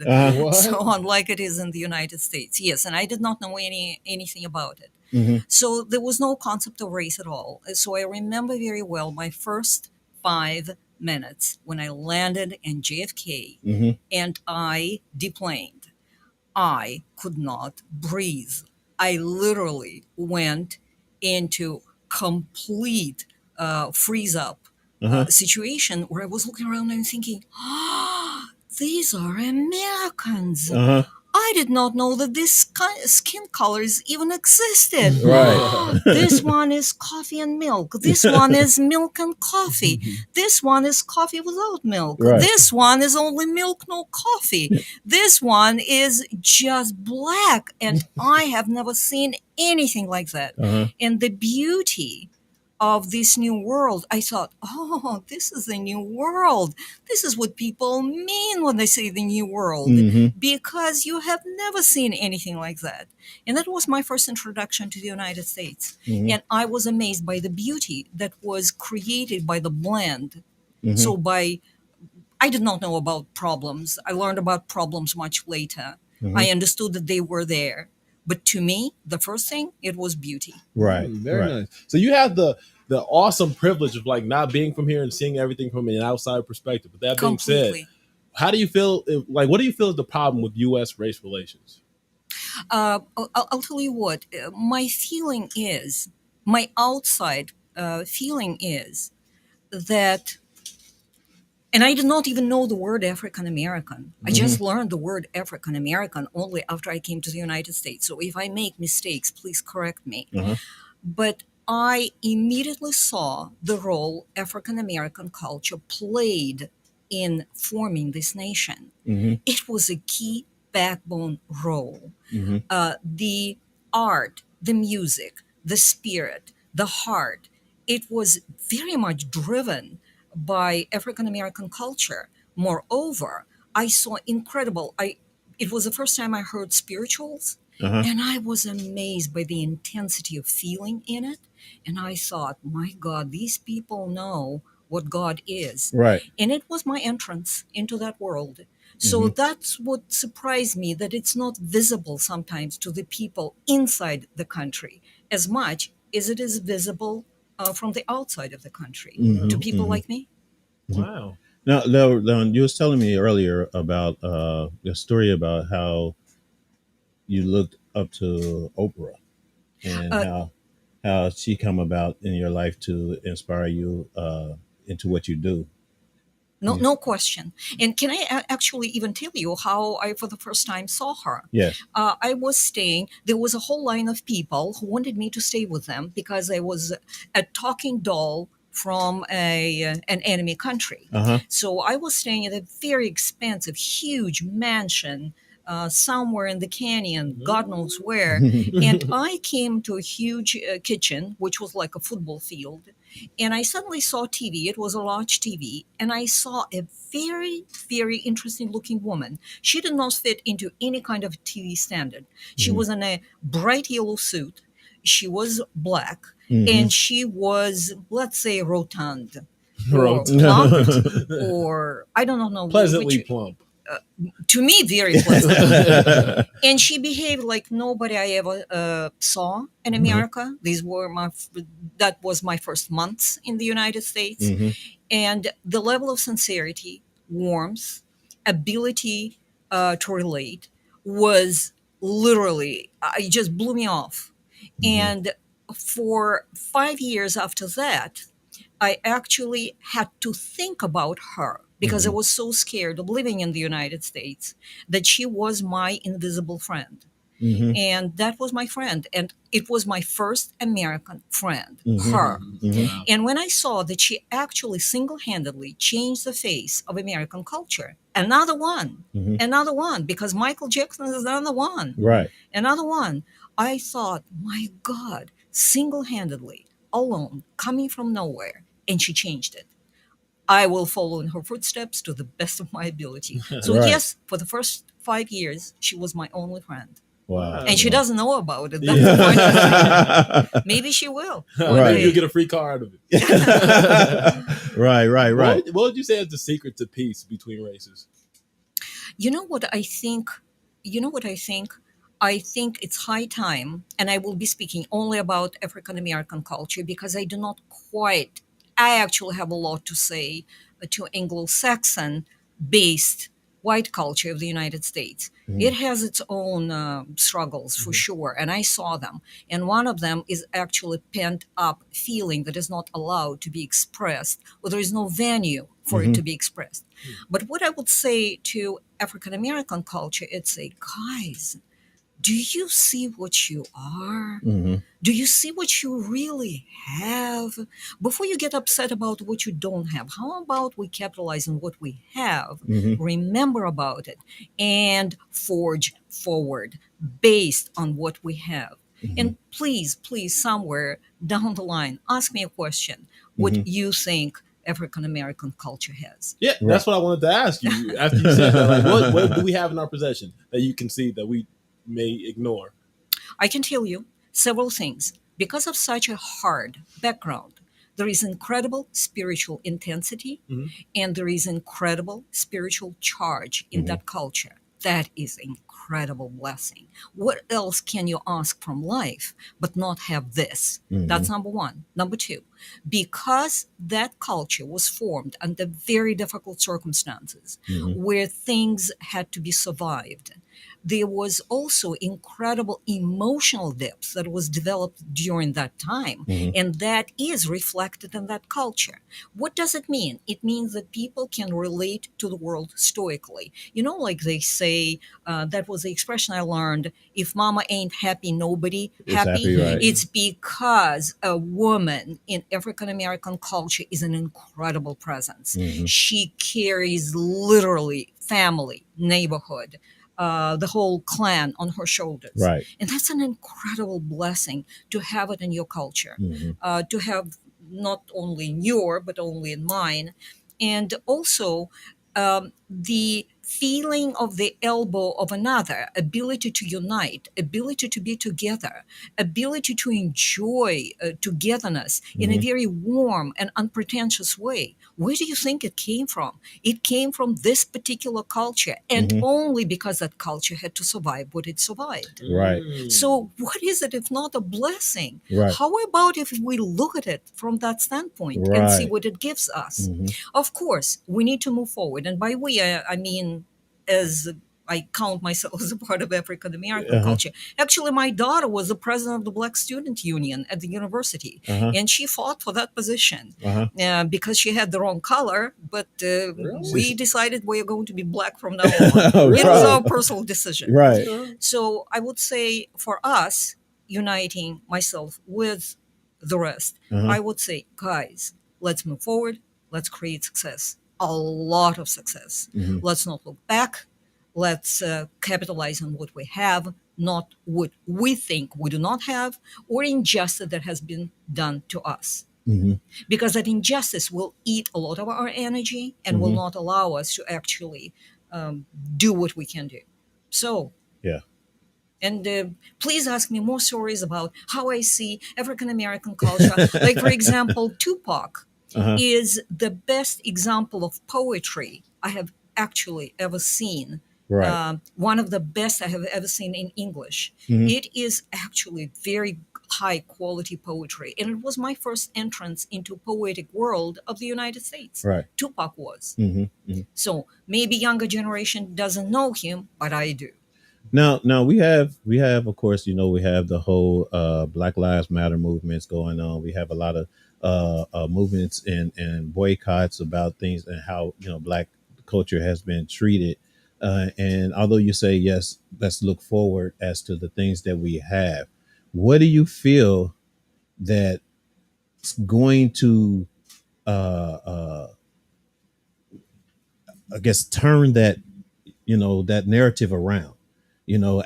So unlike it is in the United States. Yes, and I did not know anything about it. So there was no concept of race at all. So I remember very well my first 5 minutes when I landed in JFK and I deplaned. I could not breathe. I literally went into complete freeze up situation where I was looking around and thinking, these are Americans. I did not know that these skin colors even existed. Right. This one is coffee and milk. This one is milk and coffee. This one is coffee without milk. Right. This one is only milk, no coffee. This one is just black. And I have never seen anything like that. And the beauty of this new world, I thought, oh, this is the new world. This is what people mean when they say the new world, because you have never seen anything like that. And that was my first introduction to the United States. And I was amazed by the beauty that was created by the blend. So I did not know about problems. I learned about problems much later. I understood that they were there. But to me, the first thing, it was beauty. Right. Very nice. So you have the awesome privilege of like not being from here and seeing everything from an outside perspective. But that being said, how do you feel? What do you feel is the problem with U.S. race relations? I'll tell you what. My feeling is, my outside feeling is that. And I did not even know the word African American. I just learned the word African American only after I came to the United States. So if I make mistakes, please correct me. But I immediately saw the role African American culture played in forming this nation. It was a key backbone role. The art, the music, the spirit, the heart, it was very much driven by African American culture. Moreover, I saw incredible. It was the first time I heard spirituals, and I was amazed by the intensity of feeling in it. And I thought, my God, these people know what God is. Right. And it was my entrance into that world. So that's what surprised me, that it's not visible sometimes to the people inside the country as much as it is visible from the outside of the country to people like me. Wow. Now, you was telling me earlier about your story about how you looked up to Oprah and how she come about in your life to inspire you into what you do. No question. And can I actually even tell you how I, for the first time, saw her? Yes. I was staying. There was a whole line of people who wanted me to stay with them because I was a talking doll from an enemy country. So I was staying at a very expensive, huge mansion somewhere in the canyon, God knows where. And I came to a huge kitchen, which was like a football field. And I suddenly saw TV. It was a large TV. And I saw a very, very interesting looking woman. She did not fit into any kind of TV standard. She was in a bright yellow suit. She was black. And she was, let's say, rotund. Or plump, or I don't know. Pleasantly plump. To me, very pleasant. And she behaved like nobody I ever saw in America. That was my first months in the United States. And the level of sincerity, warmth, ability to relate was literally, it just blew me off. And for 5 years after that, I actually had to think about her because I was so scared of living in the United States that she was my invisible friend. And that was my friend. And it was my first American friend, her. And when I saw that she actually single-handedly changed the face of American culture, another one, because Michael Jackson is another one. Right. Another one. I thought, my God, single-handedly, alone, coming from nowhere, and she changed it. I will follow in her footsteps to the best of my ability. So yes, for the first 5 years, she was my only friend. Wow. And she doesn't know about it. That's the funny thing. Maybe she will. Maybe you'll get a free car out of it. Right. What would you say is the secret to peace between races? You know what I think? I think it's high time, and I will be speaking only about African American culture because I do not quite, I actually have a lot to say to Anglo-Saxon based white culture of the United States. It has its own struggles for sure, and I saw them. And one of them is actually pent up feeling that is not allowed to be expressed, or there is no venue for it to be expressed. But what I would say to African American culture, it's a guys, do you see what you are? Do you see what you really have? Before you get upset about what you don't have, how about we capitalize on what we have, remember about it, and forge forward based on what we have? And please, somewhere down the line, ask me a question, what you think African American culture has. Yeah, that's what I wanted to ask you. After you said that, like, what do we have in our possession that you can see that we may ignore? I can tell you several things. Because of such a hard background, there is incredible spiritual intensity and there is incredible spiritual charge in that culture. That is incredible blessing. What else can you ask from life but not have this? That's number one. Number two, because that culture was formed under very difficult circumstances where things had to be survived, there was also incredible emotional depth that was developed during that time. And that is reflected in that culture. What does it mean? It means that people can relate to the world stoically. You know, like they say, that was the expression I learned, if mama ain't happy, nobody happy. Right. It's because a woman in African American culture is an incredible presence. She carries literally family, neighborhood, the whole clan on her shoulders. Right. And that's an incredible blessing to have it in your culture, to have not only in your, but only in mine. And also the feeling of the elbow of another, ability to unite, ability to be together, ability to enjoy togetherness in a very warm and unpretentious way. Where do you think it came from? It came from this particular culture, and only because that culture had to survive what it survived. Right. So what is it if not a blessing? Right. How about if we look at it from that standpoint and see what it gives us? Of course, we need to move forward. And by we, I mean, as I count myself as a part of African American culture. Actually, my daughter was the president of the Black Student Union at the university, and she fought for that position because she had the wrong color. But we decided we are going to be black from now on. It was our personal decision. Right. So I would say for us, uniting myself with the rest, I would say, guys, let's move forward. Let's create success. A lot of success. Let's not look back. Let's capitalize on what we have, not what we think we do not have, or injustice that has been done to us. Because that injustice will eat a lot of our energy and will not allow us to actually do what we can do. So, yeah. And please ask me more stories about how I see African American culture. Like, for example, Tupac is the best example of poetry I have actually ever seen. Right. One of the best I have ever seen in English. It is actually very high quality poetry. And it was my first entrance into poetic world of the United States. Right. Tupac was. So maybe younger generation doesn't know him, but I do. Now we have, of course, we have the whole Black Lives Matter movements going on. We have a lot of movements and boycotts about things and how, Black culture has been treated. And although you say, yes, let's look forward as to the things that we have, what do you feel that's going to, I guess, turn that, that narrative around,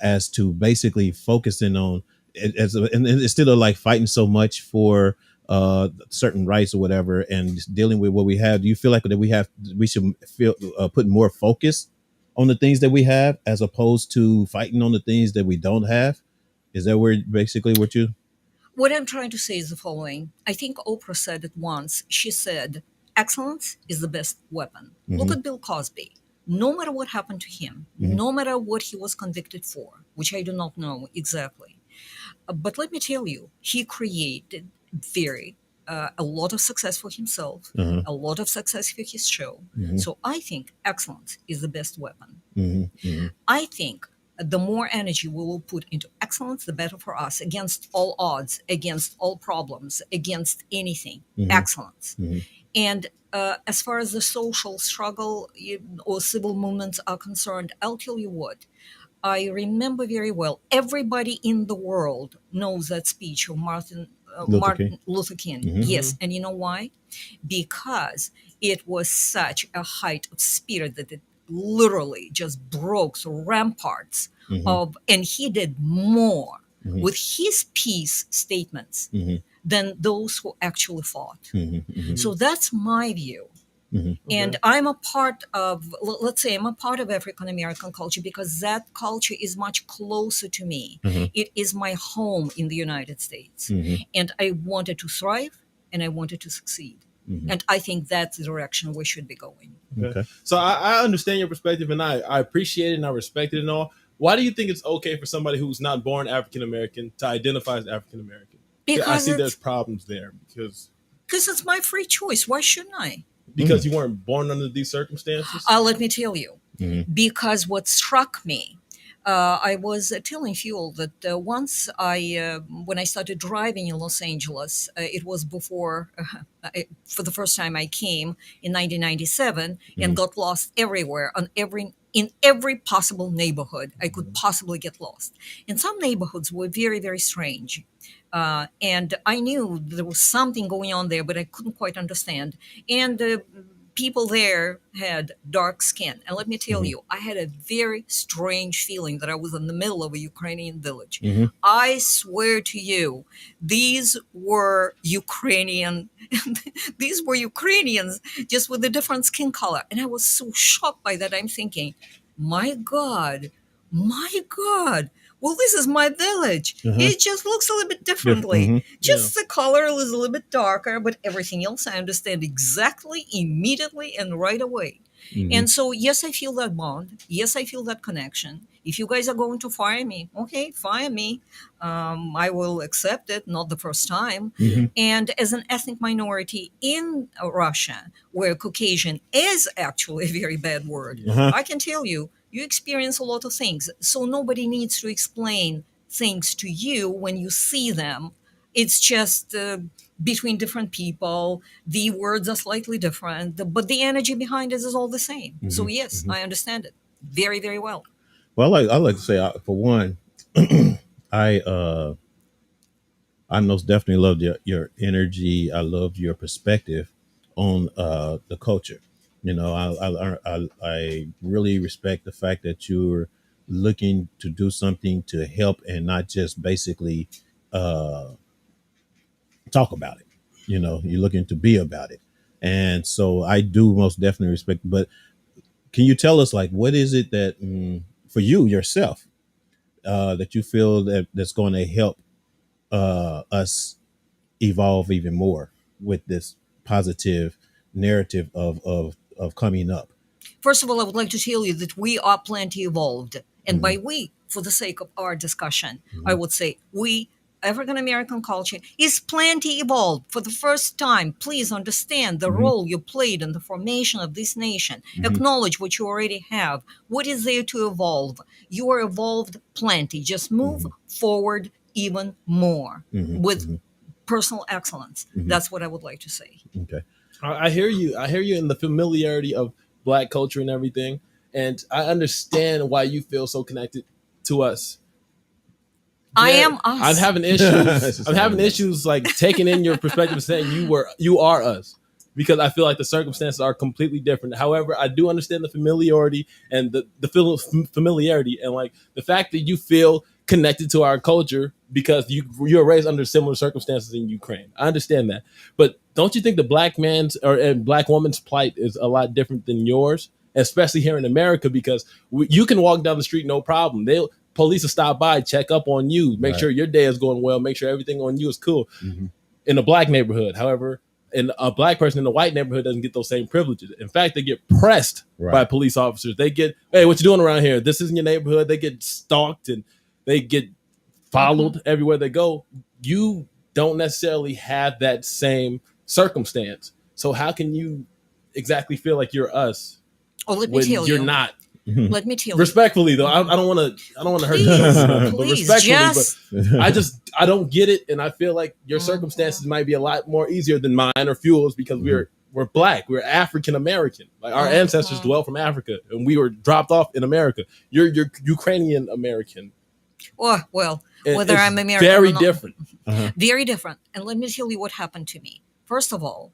as to basically focusing on and instead of like fighting so much for certain rights or whatever and dealing with what we have? Do you feel like that we should put more focus on the things that we have as opposed to fighting on the things that we don't have? Is that where basically what I'm trying to say is the following. I think Oprah said it once. She said, excellence is the best weapon. Look at Bill Cosby. No matter what happened to him, no matter what he was convicted for, which I do not know exactly. But let me tell you, he created a lot of success for himself, a lot of success for his show. So I think excellence is the best weapon. I think the more energy we will put into excellence, the better for us, against all odds, against all problems, against anything. Excellence. And as far as the social struggle or civil movements are concerned, I'll tell you what. I remember very well, everybody in the world knows that speech of Martin Luther King. Yes. And you know why? Because it was such a height of spirit that it literally just broke through ramparts of, and he did more with his peace statements than those who actually fought. So that's my view. And I'm a part of, let's say, I'm a part of African American culture because that culture is much closer to me. It is my home in the United States. And I wanted to thrive and I wanted to succeed. And I think that's the direction we should be going. Okay. So I understand your perspective and I appreciate it and I respect it and all. Why do you think it's okay for somebody who's not born African American to identify as African American? Because I see there's problems there because it's my free choice. Why shouldn't I? Because you weren't born under these circumstances? Let me tell you. Because what struck me, I was telling Fuel that once when I started driving in Los Angeles, it was before, for the first time I came in 1997 and got lost everywhere in every possible neighborhood I could possibly get lost. And some neighborhoods were very, very strange. And I knew there was something going on there, but I couldn't quite understand. And people there had dark skin. And let me tell you, I had a very strange feeling that I was in the middle of a Ukrainian village. I swear to you, these were Ukrainians just with a different skin color. And I was so shocked by that. I'm thinking, my God, well, this is my village. It just looks a little bit differently. Just the color is a little bit darker, but everything else I understand exactly, immediately, and right away. And so, yes, I feel that bond. Yes, I feel that connection. If you guys are going to fire me, okay, fire me. I will accept it, not the first time. And as an ethnic minority in Russia, where Caucasian is actually a very bad word, I can tell you, you experience a lot of things. So nobody needs to explain things to you when you see them. It's just between different people. The words are slightly different, but the energy behind it is all the same. So yes, I understand it very, very well. Well, I like to say, for one, I most definitely loved your energy. I loved your perspective on the culture. You know, I really respect the fact that you're looking to do something to help and not just basically talk about it. You know, you're looking to be about it. And so I do most definitely respect. But can you tell us, like, what is it that for you yourself that you feel that's going to help us evolve even more with this positive narrative of coming up? First of all, I would like to tell you that we are plenty evolved. And by we, for the sake of our discussion, I would say we, African American culture, is plenty evolved. For the first time, please understand the role you played in the formation of this nation. Acknowledge what you already have. What is there to evolve? You are evolved plenty. Just move forward even more with personal excellence. That's what I would like to say. Okay. I hear you. I hear you in the familiarity of Black culture and everything. And I understand why you feel so connected to us. I am us. I'm having issues. I'm having issues like taking in your perspective and saying you are us, because I feel like the circumstances are completely different. However, I do understand the familiarity and the familiarity and like the fact that you feel connected to our culture because you were raised under similar circumstances in Ukraine. I understand that. But don't you think the Black man's and Black woman's plight is a lot different than yours, especially here in America? Because you can walk down the street, no problem. Police will stop by, check up on you, make sure your day is going well, make sure everything on you is cool. In a Black neighborhood, however, and a Black person in a white neighborhood doesn't get those same privileges. In fact, they get pressed by police officers. They get, hey, what you doing around here? This isn't your neighborhood. They get stalked and they get followed everywhere they go. You don't necessarily have that same circumstance. So how can you exactly feel like you're us let me when tell you're you. not? Let me tell you. Respectfully, though, I don't want to hurt you, but respectfully, but I don't get it, and I feel like your circumstances might be a lot more easier than mine or Fuel's because we're Black, we're African American. Like our ancestors dwell from Africa, and we were dropped off in America. You're Ukrainian American. Well, whether I'm American very or not, different. Very different. And let me tell you what happened to me. First of all,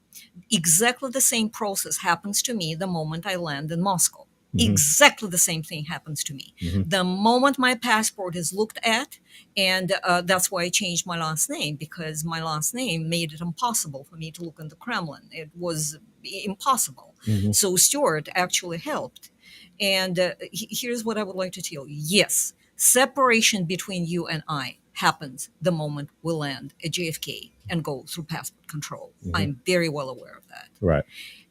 exactly the same process happens to me the moment I land in Moscow. Exactly the same thing happens to me. The moment my passport is looked at, and that's why I changed my last name, because my last name made it impossible for me to look in the Kremlin. It was impossible. So Stuart actually helped. And here's what I would like to tell you. Yes, separation between you and I happens the moment we land at JFK and go through passport control. I'm very well aware of that. Right.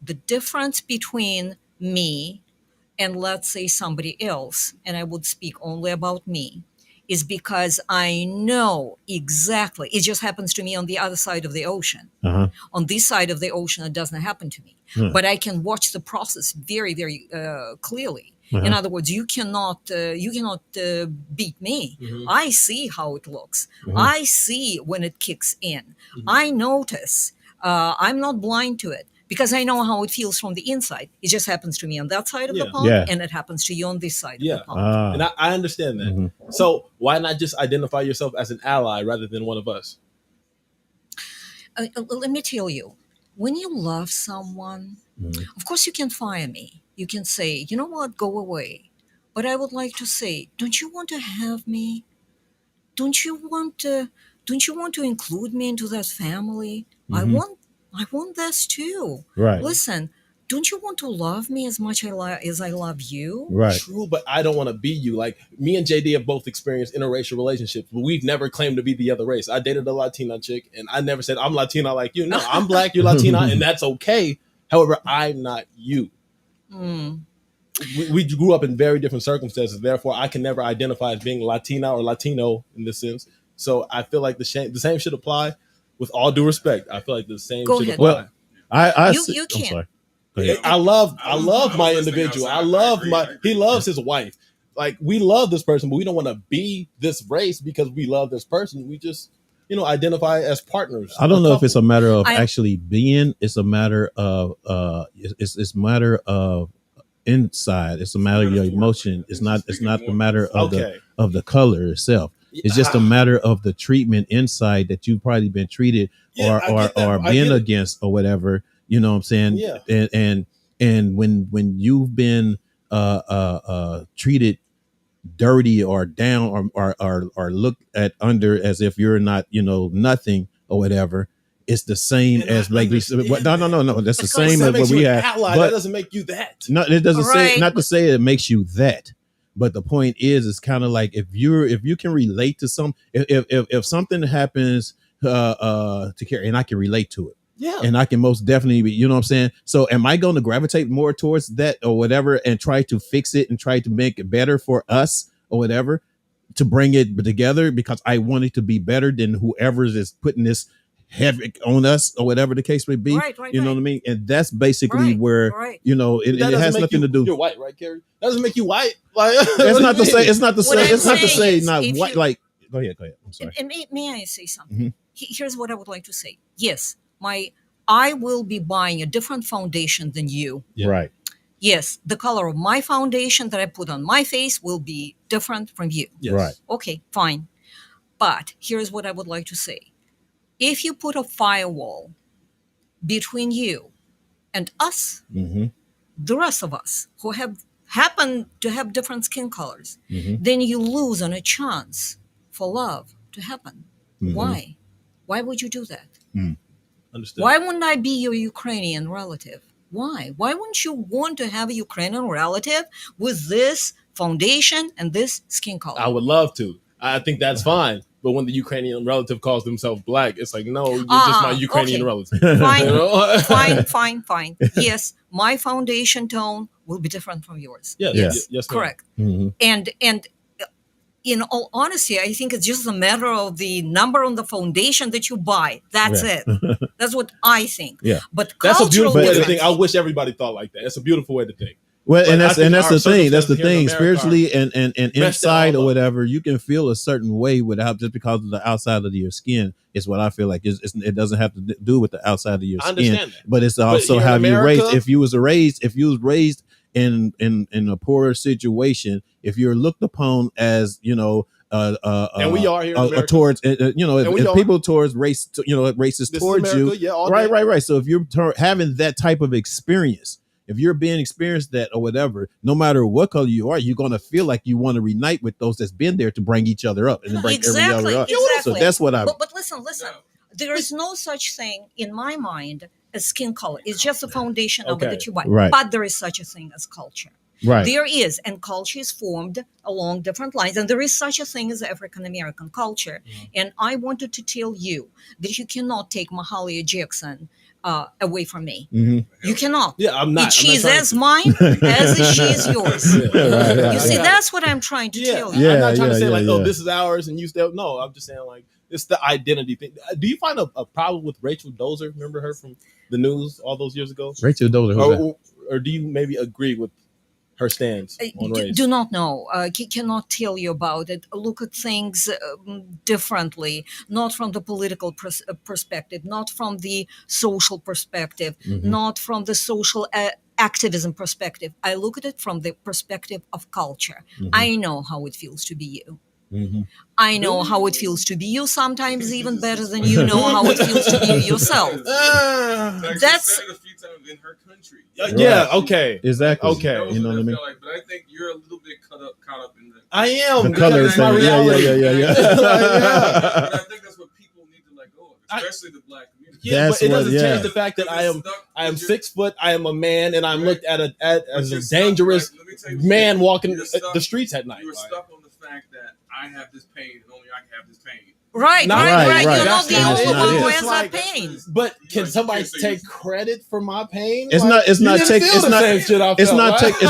The difference between me and let's say somebody else, and I would speak only about me, is because I know exactly, it just happens to me on the other side of the ocean. On this side of the ocean, it doesn't happen to me. But I can watch the process very, very clearly. In other words, you cannot beat me. I see how it looks. I see when it kicks in. I notice. I'm not blind to it. Because I know how it feels from the inside. It just happens to me on that side of the pond, and it happens to you on this side of the pond. And I understand that. So why not just identify yourself as an ally rather than one of us? Let me tell you, when you love someone, of course you can fire me. You can say, you know what, go away. But I would like to say, don't you want to have me? Don't you want to? Don't you want to include me into that family? I want this too. Right. Listen, don't you want to love me as much as I love you? Right. True, but I don't want to be you. Like me and JD have both experienced interracial relationships, but we've never claimed to be the other race. I dated a Latina chick, and I never said I'm Latina like you. No, I'm black, you're Latina, and that's okay. However, I'm not you. We grew up in very different circumstances. Therefore, I can never identify as being Latina or Latino in this sense. So I feel like the same should apply. With all due respect, I feel like the same should apply. Well, You I'm can't. sorry. I love my individual. He loves his wife. Like we love this person, but we don't want to be this race because we love this person. We just, identify as partners. I don't know if it's a matter of actually being. It's a matter of it's a matter of inside. It's a matter of your emotion. It's not the matter of the color itself. It's just a matter of the treatment inside that you've probably been treated or been against or whatever. You know what I'm saying? Yeah. And when you've been treated dirty or down or looked at under as if you're not, nothing or whatever, it's the same as like no. That's the same as what we have. Ally, but that doesn't make you that. No, it doesn't say Right. not to say it makes you that. But the point is, it's kind of like if you can relate to if something happens to Carrie and I can relate to it. Yeah. And I can most definitely be, you know what I'm saying? So am I going to gravitate more towards that or whatever and try to fix it and try to make it better for us or whatever to bring it together because I want it to be better than whoever is putting this havoc on us or whatever the case may be. Right, you know what I mean? And that's basically where, right. it That has doesn't make nothing to do. You're white, right, Carrie? That doesn't make you white. Like It's not to say, saying not is if white. you- Like, go ahead. I'm sorry. And may I say something? Here's what I would like to say. Yes, I will be buying a different foundation than you. Yeah. Right. Yes, the color of my foundation that I put on my face will be different from you. Yes. Right. Okay, fine. But here's what I would like to say. If you put a firewall between you and us, the rest of us who happen to have different skin colors, then you lose on a chance for love to happen. Why? Why would you do that? Understood. Why wouldn't I be your Ukrainian relative? Why? Why wouldn't you want to have a Ukrainian relative with this foundation and this skin color? I would love to. I think that's fine. But when the Ukrainian relative calls themselves black, it's like, no, you're just my Ukrainian okay. relative. Fine, You know? fine. Yes, my foundation tone will be different from yours. Yes, ma'am. Correct. And in all honesty, I think it's just a matter of the number on the foundation that you buy. That's it. That's what I think. Yeah. But That's a beautiful way to cultural think. I wish everybody thought like that. It's a beautiful way to think. Well, But and I that's think our the thing. That's the circumstances here in thing. America Spiritually and inside all or up. whatever, you can feel a certain way without just because of the outside of your skin. Is what I feel like. It doesn't have to do with the outside of your I skin, understand that. but it's also here in how you America- raised. If you was raised in a poorer situation, if you're looked upon as And we are here in America. towards And we if are. people towards race, racist This is towards America, you, yeah, all right, day. right. So if you're having that type of experience. If you're being experienced that or whatever, no matter what color you are, you're going to feel like you want to reunite with those that's been there to bring each other up and to bring every other up. So that's what I. But listen. There is no such thing in my mind as skin color. It's just a foundation number Okay. that you buy. Right. But there is such a thing as culture. Right. There is, and culture is formed along different lines, and there is such a thing as African American culture. And I wanted to tell you that you cannot take Mahalia Jackson away from me. You cannot. Yeah, I'm not. She I'm not is trying as to. mine as she is yours. You see, that's what I'm trying to tell you. I'm not trying to say yeah. oh, this is ours and you still. No, I'm just saying like it's the identity thing. Do you find a problem with Rachel Dozer? Remember her from the news all those years ago? Rachel Dozer. Who's that? Or do you maybe agree with her stance on race? Do not know. Cannot tell you about it. Look at things differently, not from the political perspective, not from the social perspective, not from the social activism perspective. I look at it from the perspective of culture. I know how it feels to be you. Mm-hmm. I know how it feels to be you sometimes even better than you know how it feels to be you yourself. That's a few times in her country. Yeah, okay. Exactly. Okay. You know what I mean? But I think you're a little bit caught up in the I am. The color it's my thing. reality. Yeah. But I think that's what people need to let go of, especially the black community. Yeah, but it doesn't change the fact that I am 6 foot, I am a man, and I'm looked at as a dangerous man walking the streets at night. You were stuck on the fact that I have this pain and only I can have this pain. Right. You're not the only one who has that pain. But can somebody take credit for my pain? It's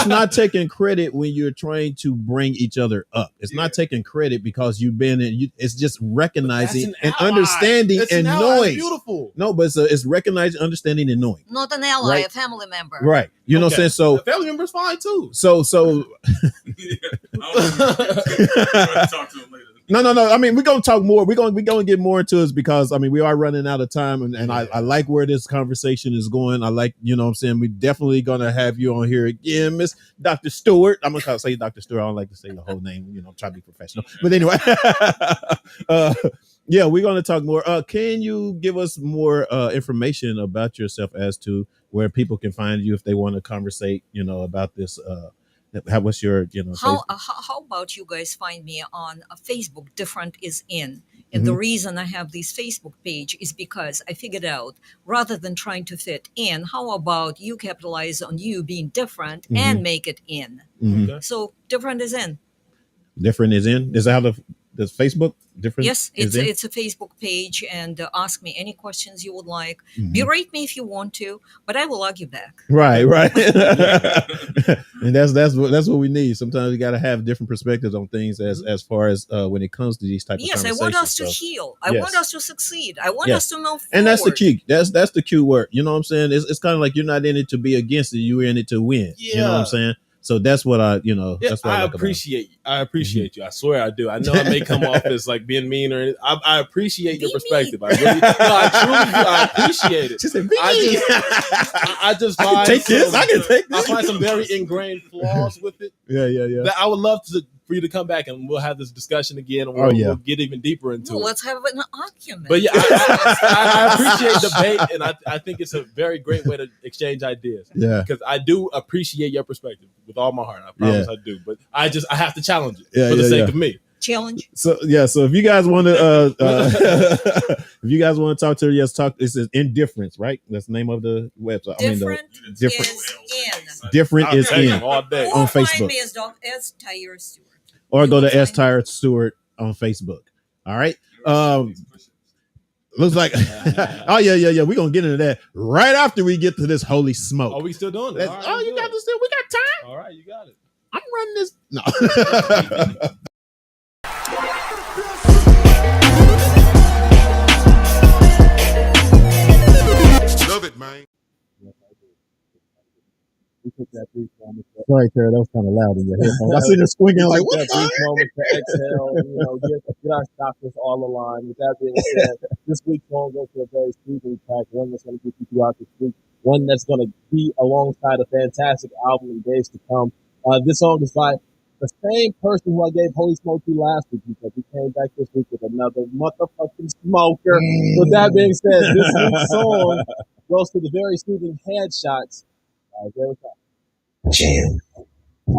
not taking credit when you're trying to bring each other up. It's not taking credit because you've been in. It's just recognizing and understanding and knowing. Beautiful. No, but it's recognizing, understanding, and knowing. Not an ally, a family member. Right. You know what I'm saying? So a family member's fine too. So. Talk to him later. No. I mean, we're gonna talk more. We're gonna get more into this because I mean we are running out of time, and I like where this conversation is going. I like, you know what I'm saying, we're definitely gonna have you on here again, Miss Dr. Stewart. I'm gonna say Dr. Stewart. I don't like to say your whole name. You know, I'm trying to be professional. But anyway, yeah, we're gonna talk more. Can you give us more information about yourself as to where people can find you if they want to conversate, you know, about this? What's your, you know, how about you guys find me on Facebook? Different is in. And the reason I have this Facebook page is because I figured out rather than trying to fit in, how about you capitalize on you being different and make it in? So different is in. Different is in. Is that how does Facebook different? Yes, it's a Facebook page, and ask me any questions you would like. Berate me if you want to, but I will argue back. Right. And that's what we need. Sometimes we got to have different perspectives on things as far as when it comes to these type of conversations. Yes, I want us to heal. I want us to succeed. I want us to move forward. And that's the key. That's the key word. You know what I'm saying? It's kind of like you're not in it to be against it. You're in it to win. Yeah. You know what I'm saying? So that's what I that's what I appreciate. I appreciate you. I swear I do. I know I may come off as like being mean or anything. I appreciate your perspective. I really, I truly do. I appreciate it. She said, I just find I can take this. I find some very ingrained flaws with it. Yeah. That I would love for you to come back and we'll have this discussion again. And we'll get even deeper into it. Let's have an argument. But yeah, I appreciate debate, and I think it's a very great way to exchange ideas. Yeah, because I do appreciate your perspective with all my heart. I promise I do. But I have to challenge it for the sake of me. Challenge. So if you guys want to talk to her, talk. This is Indifference, right? That's the name of the website. Different is in all day on Facebook. Find me as TAIRA Stewart. Or go to TAIRA Stewart on Facebook. All right. Looks like yeah. We're gonna get into that right after we get to this holy smoke. Are we still doing it? You got this still. We got time. All right, you got it. I'm running this. No. Love it, man. Sorry, Tara, that was kind of loud in your headphones. I see her squinting like, what? That brief moment to exhale, get our chakras all aligned. With that being said, this week's song goes to a very soothing track, one that's going to get you throughout this week, one that's going to be alongside a fantastic album in days to come. This song is by the same person who I gave Holy Smoke to last week, because he came back this week with another motherfucking smoker. With that being said, this week's song goes to the very soothing Headshots. Jam. Yeah,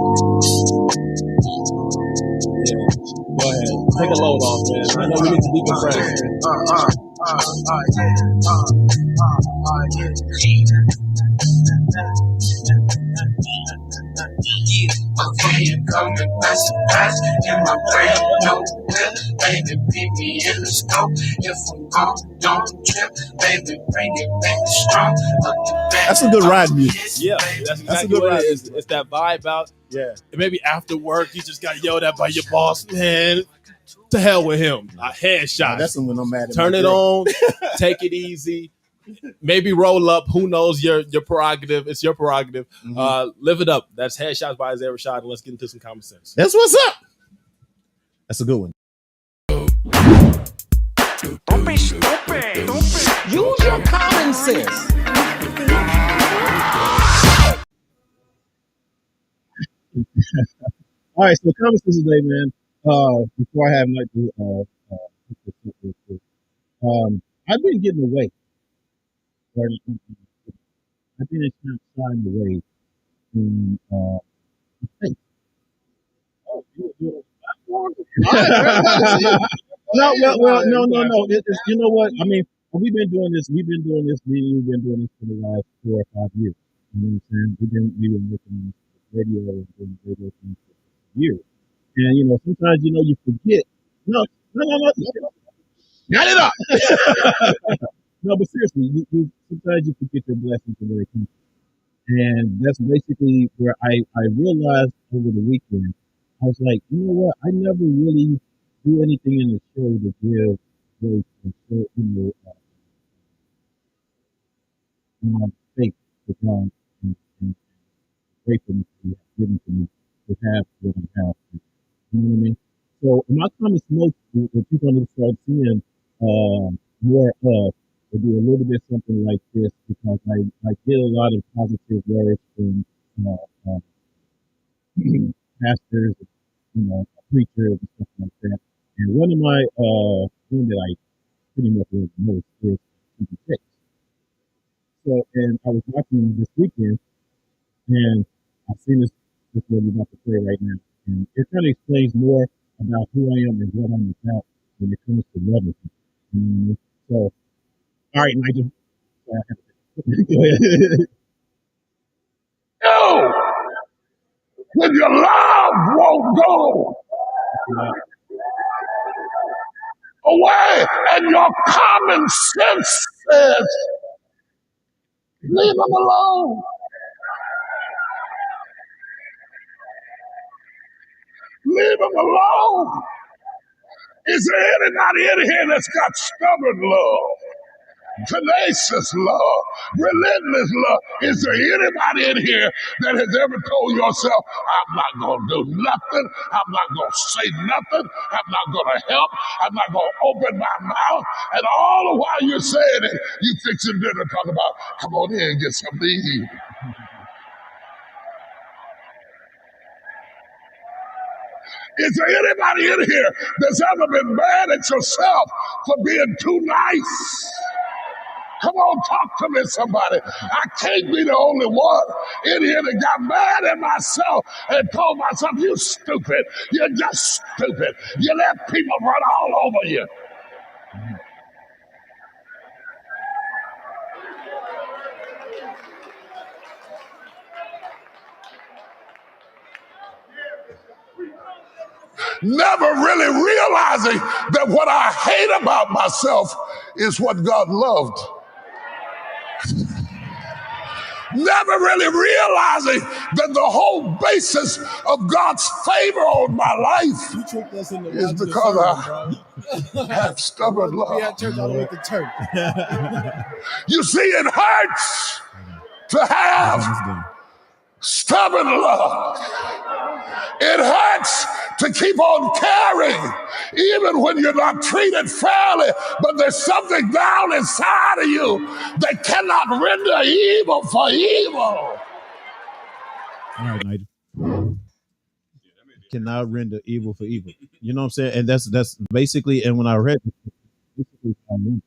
go ahead. Take a load off, man. I know we need to decompress. Coming by surprise in my brain, no will. Baby, beat me in the scope. If I'm gone, don't trip. Baby, bring it back strong. That's a good ride music. Yeah, that's exactly what it is. It's that vibe out. Yeah. And maybe after work, you just got yelled at by your boss. Man, to hell with him. A headshot. That's when I'm mad at Turn it on. Take it easy. Maybe roll up. Who knows? Your prerogative. It's your prerogative. Live it up. That's Headshots by Isaiah Rashad. And let's get into some common sense. That's what's up. That's a good one. Don't be stupid. Use your common sense. All right, so common sense today, man. Before I have like I've been getting away. Or, I've been shying away from mistakes. No, no. It's, you know what? I mean, we've been doing this. We've been doing this for the last 4 or 5 years. You know what I'm saying? We've been working on radio and doing radio things for years. And you know, sometimes you forget. No. Got it up. No, but seriously, sometimes you forget your blessings and where they come from. And that's basically where I realized over the weekend. I was like, you know what? I never really do anything in the show to give grace and show, my faith to God and gratefulness that He has given to me to have what I have. You know what I mean? So in my comments notes that you're going to start seeing more of, will be a little bit something like this because I get a lot of positive words from pastors, preachers and stuff like that. And one of my one that I pretty much love the most is TD6. So, and I was watching this weekend, and I've seen this what we're about to play right now, and it kind of explains more about who I am and what I'm about when it comes to loving people. You know what I mean? So, all right, Nigel. Go ahead. No! When your love won't go away and your common sense says, leave them alone. Leave them alone. Is there anybody in here that's got stubborn love, tenacious love, relentless love? Is there anybody in here that has ever told yourself, I'm not going to do nothing, I'm not going to say nothing, I'm not going to help, I'm not going to open my mouth, and all the while you're saying it, you fixing dinner, talk about, come on in and get something to eat. Is there anybody in here that's ever been mad at yourself for being too nice? Come on, talk to me, somebody. I can't be the only one in here that got mad at myself and told myself, you stupid. You're just stupid. You let people run all over you. Never really realizing that what I hate about myself is what God loved. Never really realizing that the whole basis of God's favor on my life is because I have stubborn love. You see, it hurts to have stubborn love. It hurts to keep on caring, even when you're not treated fairly, but there's something down inside of you that cannot render evil for evil. All right, Nigel. Cannot render evil for evil. You know what I'm saying? And that's basically, and when I read it, basically I don't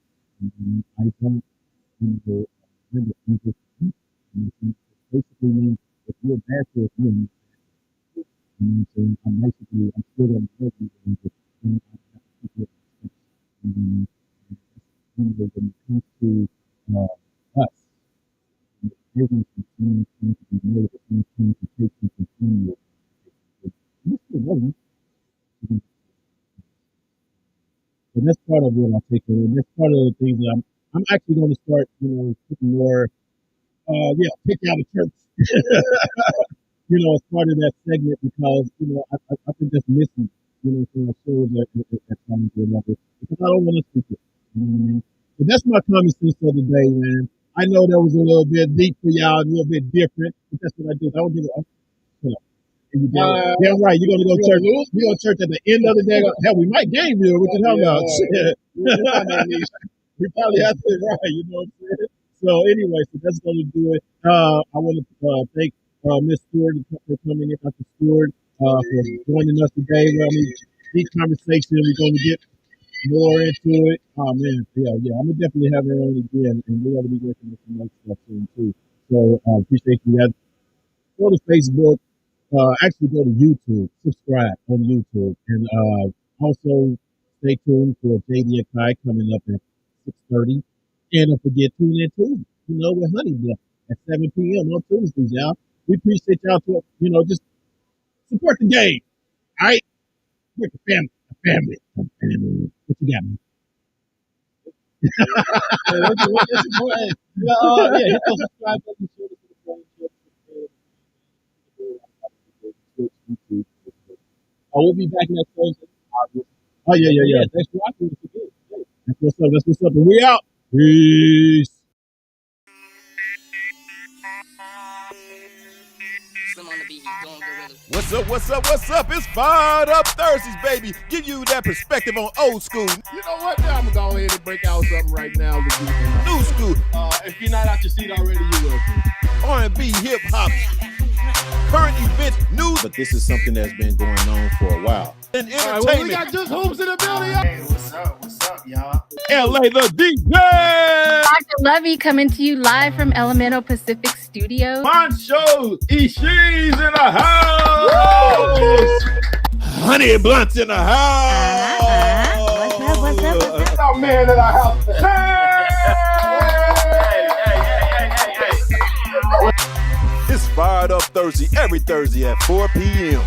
render evil for evil. It basically means if you're bad to a human, you know what I'm saying? I'm still going to help you and just, I have to keep it when it comes to us, the business is going to be made, it's going to take and continue. You still love me. So that's part of what I take away. That's part of the things that I'm actually going to start, putting more, pick out of church. As part of that segment because, I think that's missing, from our shows at times or another, because I don't want to speak it. You know what I mean? But that's my common sense for the day, man. I know that was a little bit deep for y'all, a little bit different, but that's what I do. I don't give a damn right, you're gonna go to church. You go to church at the end of the day. Hell, we might game you. What you talking about? We probably have to, right? You know what I'm saying? So anyway, so that's gonna do it. I want to thank Miss Stewart for coming in, Dr. Stewart, for joining us today. deep conversation. We're going to get more into it. Oh man, yeah. I'm gonna definitely have her on again, and we're gonna be working with some other stuff soon too. So appreciate you guys. Go to Facebook. Actually, go to YouTube. Subscribe on YouTube, and also stay tuned for JD and Kai coming up at 6:30. And don't forget, tune in too. With Honey Bluff at 7 p.m. on Tuesdays, y'all. We appreciate y'all to just support the game. All right, with the family. What you got, man? Hit those subscribe button. We'll be back next Thursday. Oh yeah. Thanks for watching. That's what's up. And we out. Peace. What's up? It's Fired Up Thursdays, baby. Give you that perspective on old school. You know what? Now I'm going to go ahead and break out something right now. New school. If you're not out your seat already, you will. R&B, hip hop, current events, news. But this is something that's been going on for a while. And entertainment. Right, we got Just Hoops in the building. Hey, what's up, y'all? LA the DJ. Dr. Lovey coming to you live from Elemental Pacific Studios. Mancho Ishii's in the house. Honey Blunt's in the house. What's up? Our man in the house. It's Fired Up Thursday, every Thursday at 4 p.m.